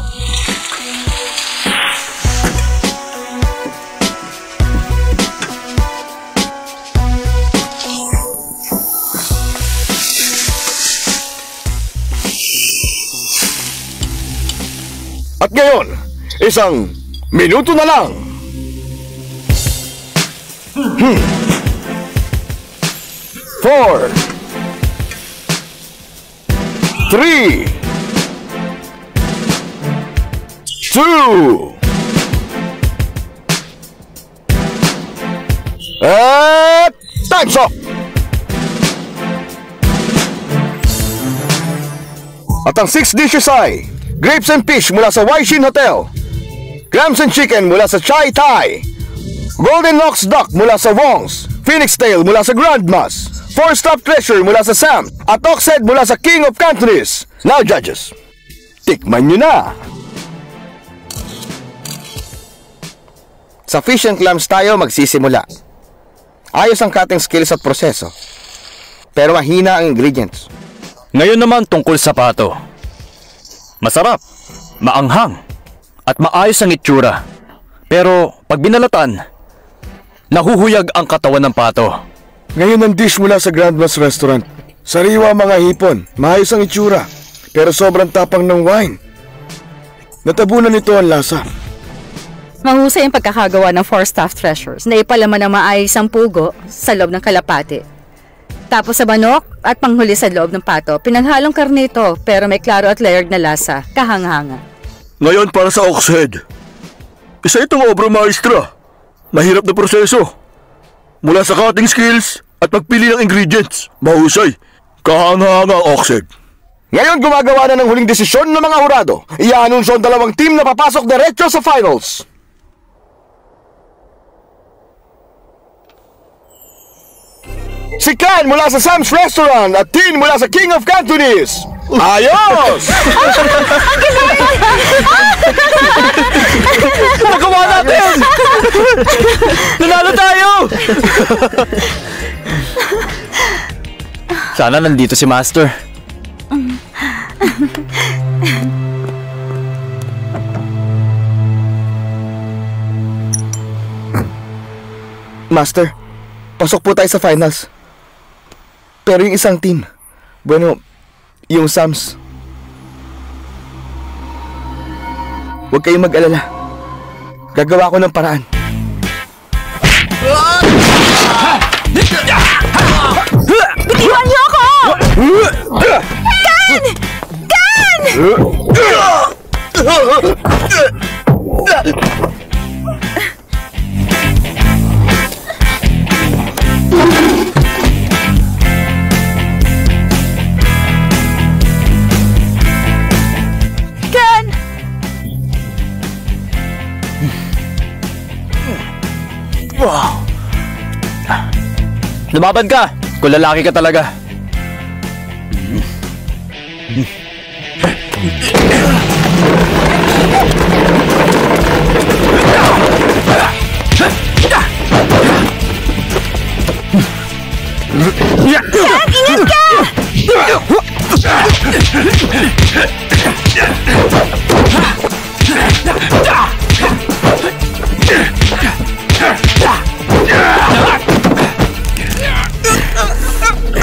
At ngayon, 1 minuto na lang. 4 3 2 at time's up! At ang 6 dishes ay grapes and fish mula sa Waishin Hotel, clams and chicken mula sa Chai Thai, golden ox duck mula sa Wong's, phoenix tail mula sa Grandma's, 4-Stop Treasure mula sa Sam at Oxhead mula sa King of Cantonese. Now judges, tikman nyo na! Sa fish and clams tayo magsisimula. Ayos ang cutting skills at proseso, pero mahina ang ingredients. Ngayon naman tungkol sa pato. Masarap, maanghang, at maayos ang itsura. Pero pag binalatan, nahuhuyag ang katawan ng pato. Ngayon ang dish mula sa Grandma's Restaurant. Sariwa mga hipon, maayos ang itsura, pero sobrang tapang ng wine. Natabunan nito ang lasa. Mahusay ang pagkakagawa ng 4 staff treasures na ipalaman ng maayos ang pugo sa loob ng kalapate. Tapos sa manok at panghuli sa loob ng pato, pinaghalong karne ito pero may klaro at layered na lasa, kahanghanga. Ngayon para sa Oxhead. Isa itong obra maestra. Mahirap na proseso. Mula sa cutting skills at pagpili ng ingredients. Mahusay. Kahanga-hanga ang Oxhead. Ngayon gumagawa na ng huling desisyon ng mga hurado. Iaanunsyo ang 2 team na papasok diretso sa finals. Si Kan mula sa Sam's Restaurant at Tin mula sa King of Cantonese. Ayos! Sana nandito si Master. Master, pasok po tayo sa finals. Pero yung isang team, bueno, yung Sams. Huwag kayong mag-alala. Gagawa ko ng paraan. Bitiwan niyo ako! Gan! Gan! Gan! Wow! Lumaban ka! Kung lalaki ka talaga. Gan, ingat ka!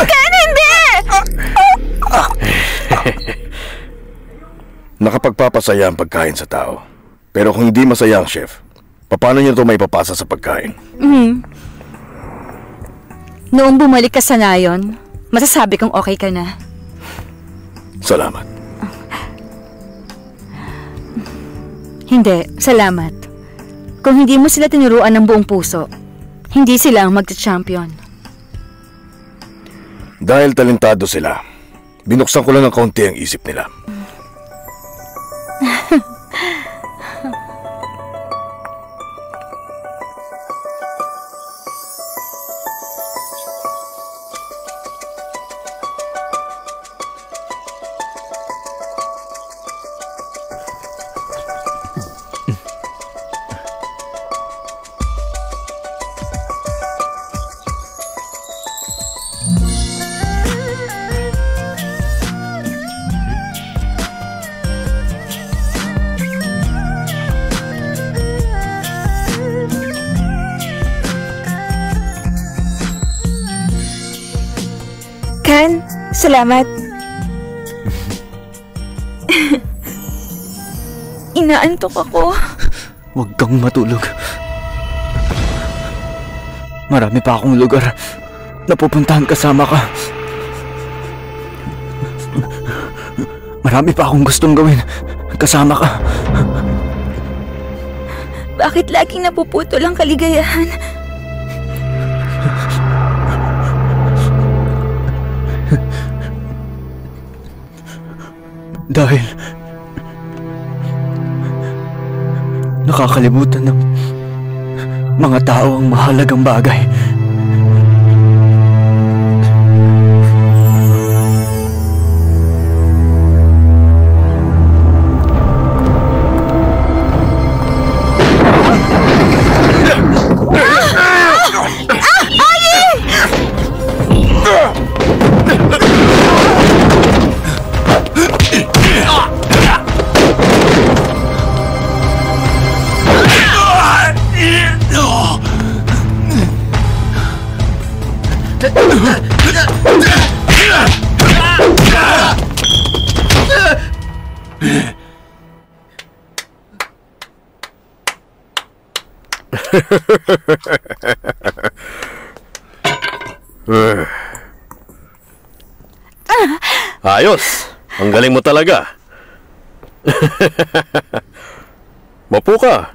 Gan, hindi! Nakapagpapasaya ang pagkain sa tao. Pero kung hindi masaya ang chef, paano niyo ito may papasa sa pagkain? Noong bumalik ka sa nayon, masasabi kong okay ka na. Salamat. Hindi, salamat. Kung hindi mo sila tinuruan ng buong puso, hindi sila ang magta-champion. Dahil talentado sila, binuksan ko lang ng kaunti ang isip nila. Gan, salamat. Inaantok ako. Huwag kang matulog. Marami pa akong lugar na pupuntahan kasama ka. Marami pa akong gustong gawin kasama ka. Bakit laging napuputol ang kaligayahan? Dahil nakakalimutan ng mga tao ang mahalagang bagay. Ayos! Ang galing mo talaga. Mapo ka.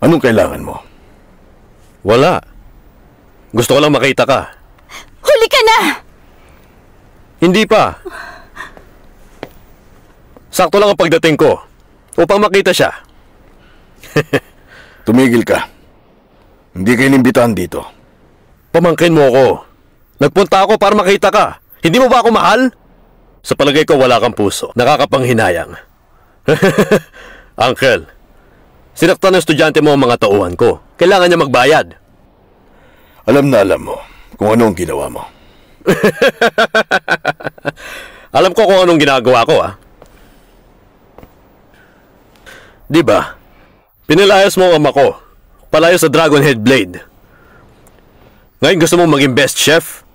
Anong kailangan mo? Wala. Gusto ko lang makita ka. Huli ka na! Hindi pa. Sakto lang ang pagdating ko upang makita siya. Tumigil ka. Hindi kayo inimbitahan dito. Pamangkin mo ako. Nagpunta ako para makita ka. Hindi mo ba ako mahal? Sa palagay ko wala kang puso. Nakakapanghinayang. Uncle, Sinaktan ng estudyante mo ang mga tauhan ko. Kailangan niya magbayad. Alam na alam mo kung ano ang ginawa mo. Alam ko kung anong ginagawa ko, ah. Diba? Pinilayas mo ang ama ko. Palayo sa Dragon Head Blade. Ngayon gusto mo maging best chef?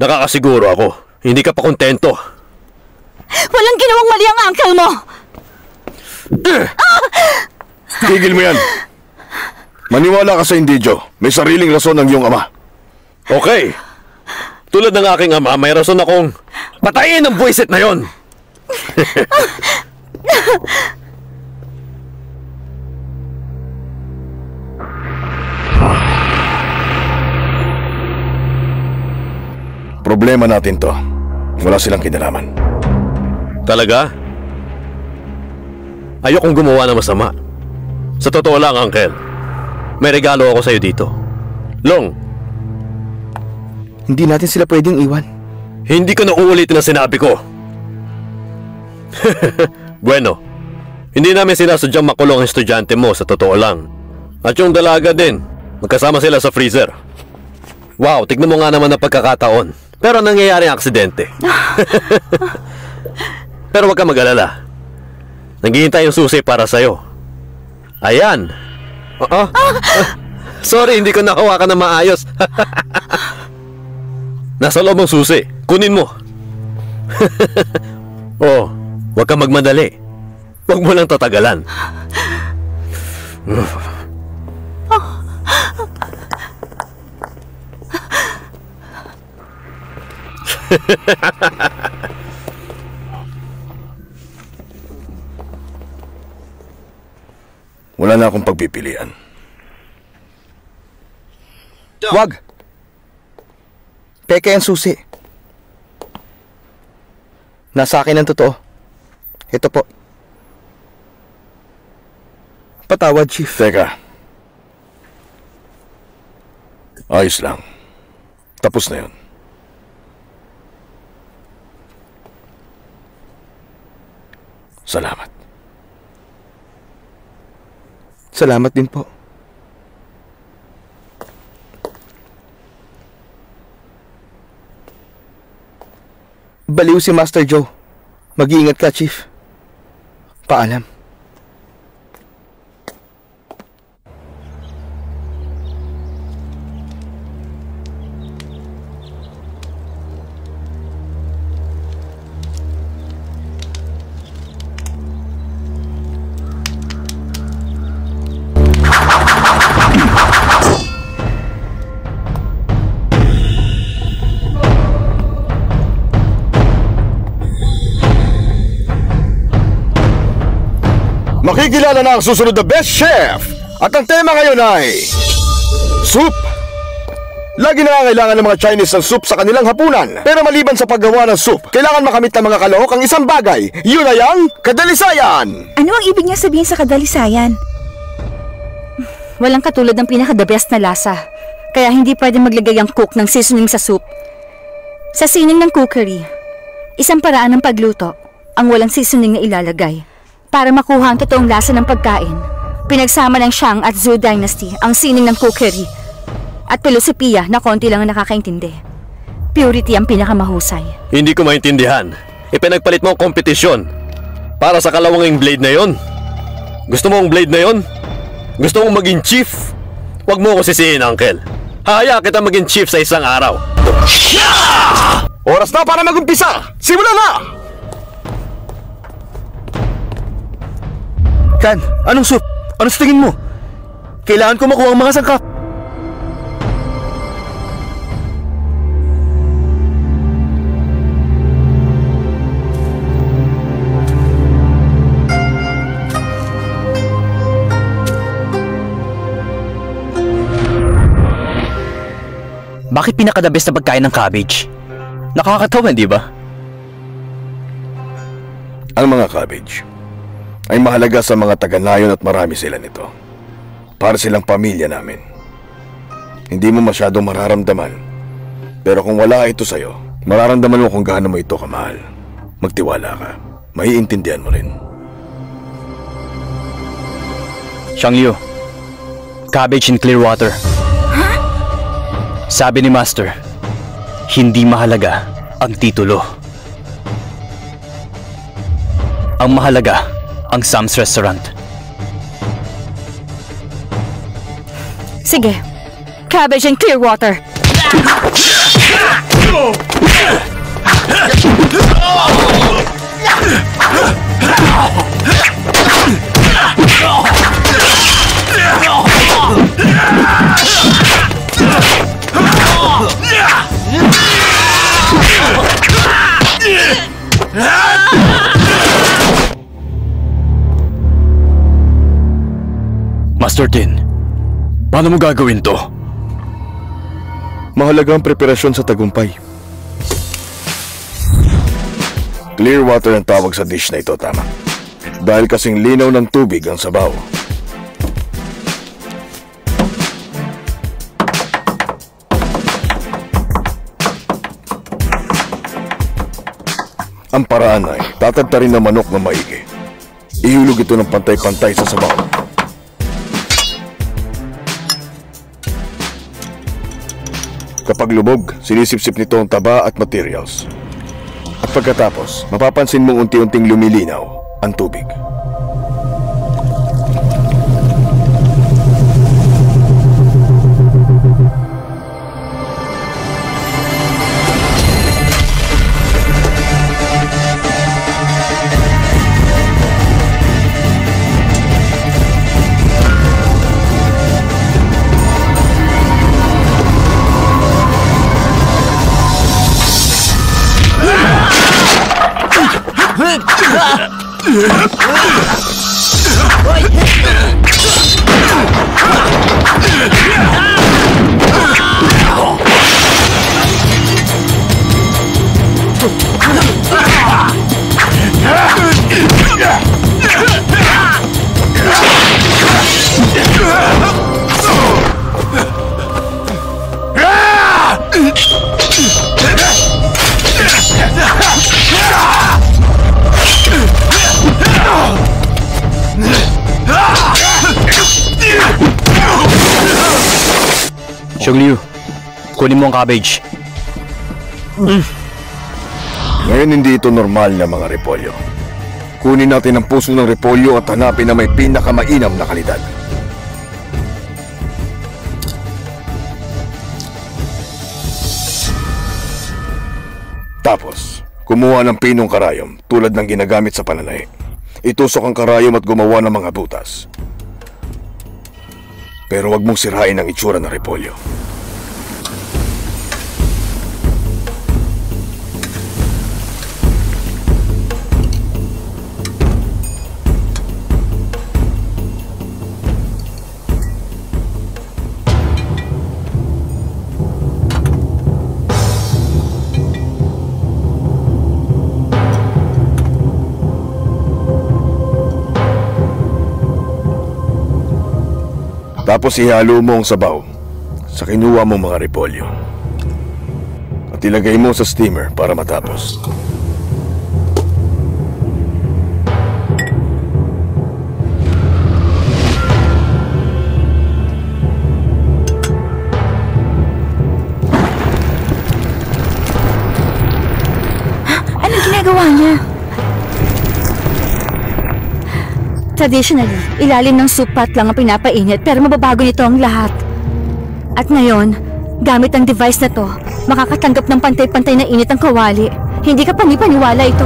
Nakakasiguro ako. Hindi ka pa kontento. Walang ginawang mali ang uncle mo! Tigil mo yan. Maniwala ka sa hindi, Joe. May sariling rason ang iyong ama. Okay. Tulad ng aking ama, may rason akong patayin ang buwisit na yon. Problema natin to. Wala silang kinalaman. Talaga? Ayokong gumawa ng masama. Sa totoo lang, Uncle. May regalo ako sa'yo dito. Long. Hindi natin sila pwedeng iwan. Hindi ko na uulitin ang sinabi ko. Bueno, hindi namin sinasadyang makulong ang estudyante mo, sa totoo lang. At yung dalaga din, magkasama sila sa freezer. Wow, tignan mo nga naman ang pagkakataon. Pero nangyayari ang aksidente. Pero huwag ka mag-alala. Naghihintay yung susi para sa'yo. Ayan. Sorry, hindi ko nahawakan na maayos. Nasa loob ang susi. Kunin mo. Oh, huwag ka magmadali. Huwag mo lang tatagalan. Wala na akong pagpipilian. Wag! Peke ang susi. Nasa akin ang totoo. Ito po. Patawad, Chief. Teka. Ayos lang. Tapos na yun. Salamat. Salamat din po. Baliw si Master Joe. Mag-iingat ka, Chief. Paalam. Makikilala na ang susunod na Best Chef! At ang tema ngayon ay... Soup! Lagi na kailangan ng mga Chinese ng soup sa kanilang hapunan. Pero maliban sa paggawa ng soup, kailangan makamit ng mga kalahok ang isang bagay. Yun ay ang kadalisayan! Ano ang ibig niya sabihin sa kadalisayan? Walang katulad ng pinaka-the best na lasa. Kaya hindi pwede maglagay ang cook ng seasoning sa soup. Sa sining ng cookery, isang paraan ng pagluto ang walang seasoning na ilalagay. Para makuha ang totoong lasa ng pagkain, pinagsama ng Shang at Zhou Dynasty ang sining ng cookery at filosofiya na konti lang ang nakakaintindi. Purity ang pinakamahusay. Hindi ko maintindihan. Ipinagpalit mo ang kompetisyon para sa kalawanging blade na yon. Gusto mo ang blade na yon? Gusto mong maging chief? Huwag mo ako sisihin, Uncle. Hahaya kita maging chief sa isang araw. Oras na para mag-umpisa! Simula na! Kan, anong soup? Ano sa tingin mo? Kailangan ko makuha ang mga sangkap. Bakit pinaka-the best na pagkain ng cabbage? Nakakatawa, di ba? Ang mga cabbage ay mahalaga sa mga taga-nayon at marami sila nito. Para silang pamilya namin. Hindi mo masyadong mararamdaman. Pero kung wala ito sa'yo, mararamdaman mo kung gaano mo ito kamahal. Magtiwala ka. Maiintindihan mo rin. Xiangyu, cabbage in clear water. Sabi ni Master, hindi mahalaga ang titulo. Ang mahalaga ang Sam's Restaurant. Sige, cabbage and clear water. Master Tin, paano mo gagawin to? Mahalaga ang preparasyon sa tagumpay. Clear water ang tawag sa dish na ito, tama. Dahil kasing linaw ng tubig ang sabaw. Ang paraan ay tatagtarin ng manok na maigi. Ihulog ito ng pantay-pantay sa sabaw. Kapag lubog, sinisipsip nito ang taba at materials. At pagkatapos, mapapansin mong unti-unting lumilinaw ang tubig. Xiangyu, kunin mo ang cabbage. Ngayon hindi ito normal na mga repolyo. Kunin natin ang puso ng repolyo at hanapin na may pinakamainam na kalidad. Tapos, kumuha ng pinong karayom tulad ng ginagamit sa pananahi. Itusok ang karayom at gumawa ng mga butas. Pero wag mong sirain ang itsura ng repolyo. Tapos ihalo mo ang sabaw sa kinuha mong mga repolyo. At ilagay mo sa steamer para matapos. Anong ginagawa niya? Traditionally, ilalim ng soup pot lang ang pinapainit pero mababago nito ang lahat. At ngayon, gamit ang device na to, makakatanggap ng pantay-pantay na init ang kawali. Hindi ka panipaniwala ito.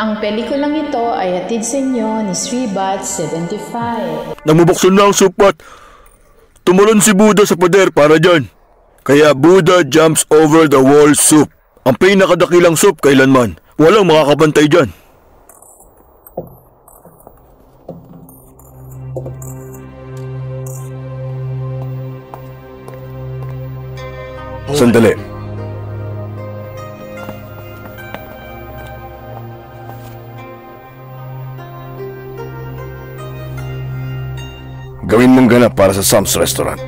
Ang pelikulang ito ay hatid sa inyo ni Sribat 75. Namubuksan na ang soup pot. Tumalon si Buddha sa pader para dyan. Kaya Buddha jumps over the wall soup. Ang pinakadakilang soup kailanman. Walang makakabantay dyan. Sandali. Gawin mong ganap para sa Sam's Restaurant.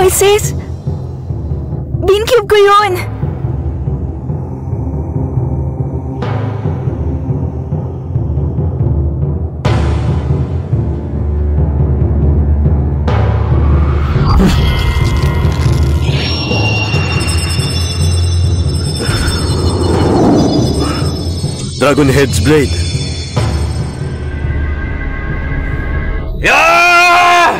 Oy, sis! Bean cube ko yun! Dragon Head's Blade. Yeah!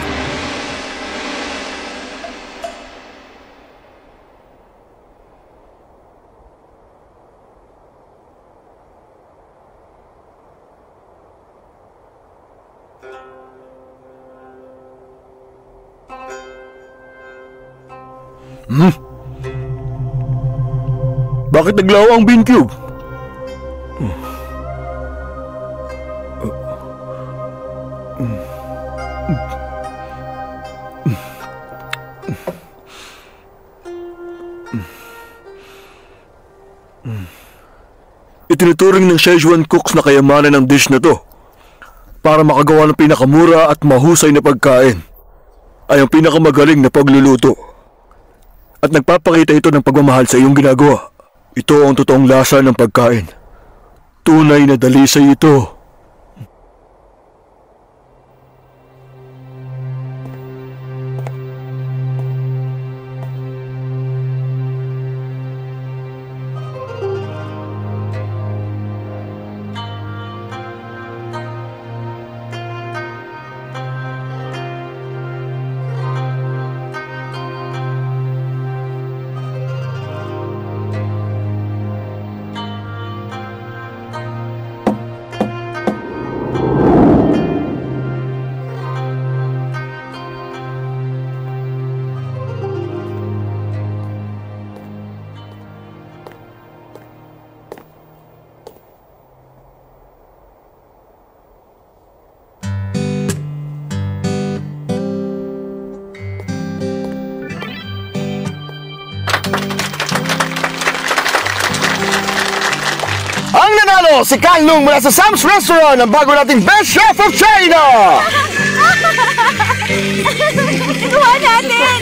Bakit naglaho ang Bean Cube? Itinuturing ng Szechuan cooks na kayamanan ng dish na to. Para makagawa ng pinakamura at mahusay na pagkain ay ang pinakamagaling na pagluluto. At nagpapakita ito ng pagmamahal sa iyong ginagawa. Ito ang totoong lasa ng pagkain. Tunay na dalisay ito. Si Kanlong mula sa Sam's Restaurant, ang bago nating Best Chef of China! Kinuha natin!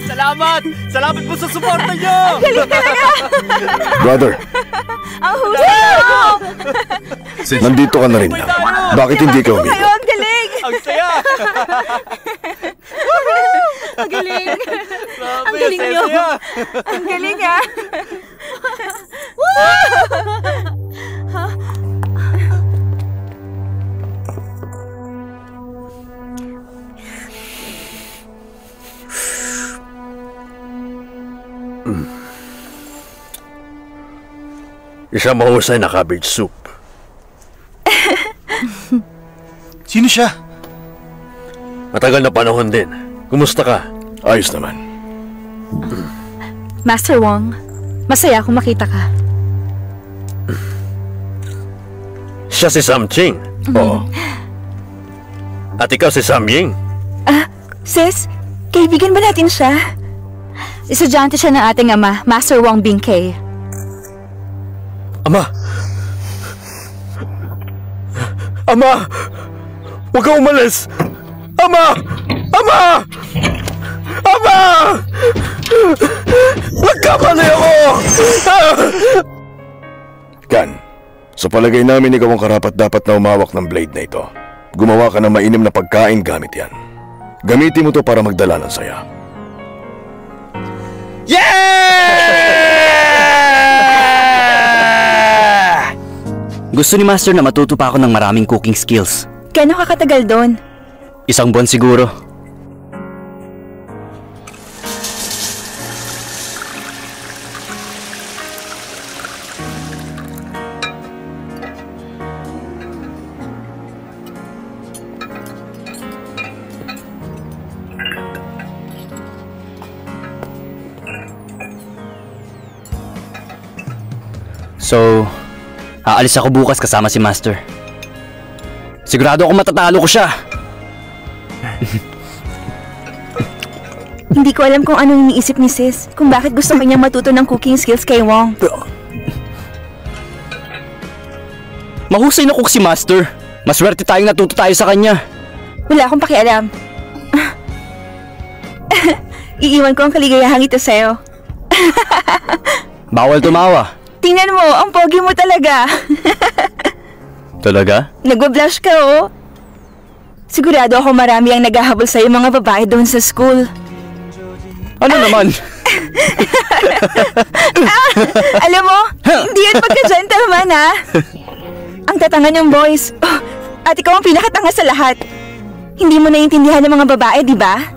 Salamat! Salamat po sa suporta niyo! Galing talaga! Brother, Ang husay mo! nandito ka na rin na. Bakit hindi ka Kayo, umikot? ang galing! Ang saya! Ang galing! Grabe, Ang galing niyo! saya. Ang galing, ha? Isang mahusay na cabbage soup. Sino siya? Matagal na panahon din. Kumusta ka? Ayos naman. Master Wong, masaya akong makita ka. Siya si Sam Ching. Oo. At ikaw si Sam Ying. Sis, kaibigan ba natin siya? Estudyante siya ng ating ama, Master Wong Bingkay. Ama! Ama! Huwag kang umalis! Ama! Ama! Ama! Nagkamali ako! Kan, sa palagay namin ikaw ang karapat-dapat na umawak ng blade na ito. Gumawa ka ng mainim na pagkain gamit yan. Gamitin mo to para magdala ng saya. Yeah! Gusto ni Master na matuto pa ako ng maraming cooking skills. Gano'n ka katagal doon? 1 buwan siguro. So, aalis ako bukas kasama si Master. Sigurado ako matatalo ko siya. Hindi ko alam kung ano iniisip ni Sis, kung bakit gusto kanyang matuto ng cooking skills kay Wong. Mahusay na cook si Master. Maswerte tayong natuto tayo sa kanya. Wala akong pakialam. Iiwan ko ang kaligayahang ito sa'yo. Bawal tumawa. Tingnan mo, ang pogi mo talaga. Talaga? Nagwa-blush ka, oh. Sigurado ako marami ang naghahabol sa'yo mga babae doon sa school. Ano naman? Alam mo, hindi yan pagka-gentleman, ha? Ang tatanga niyong boys. Oh, at ikaw ang pinakatanga sa lahat. Hindi mo naiintindihan ng mga babae, di ba?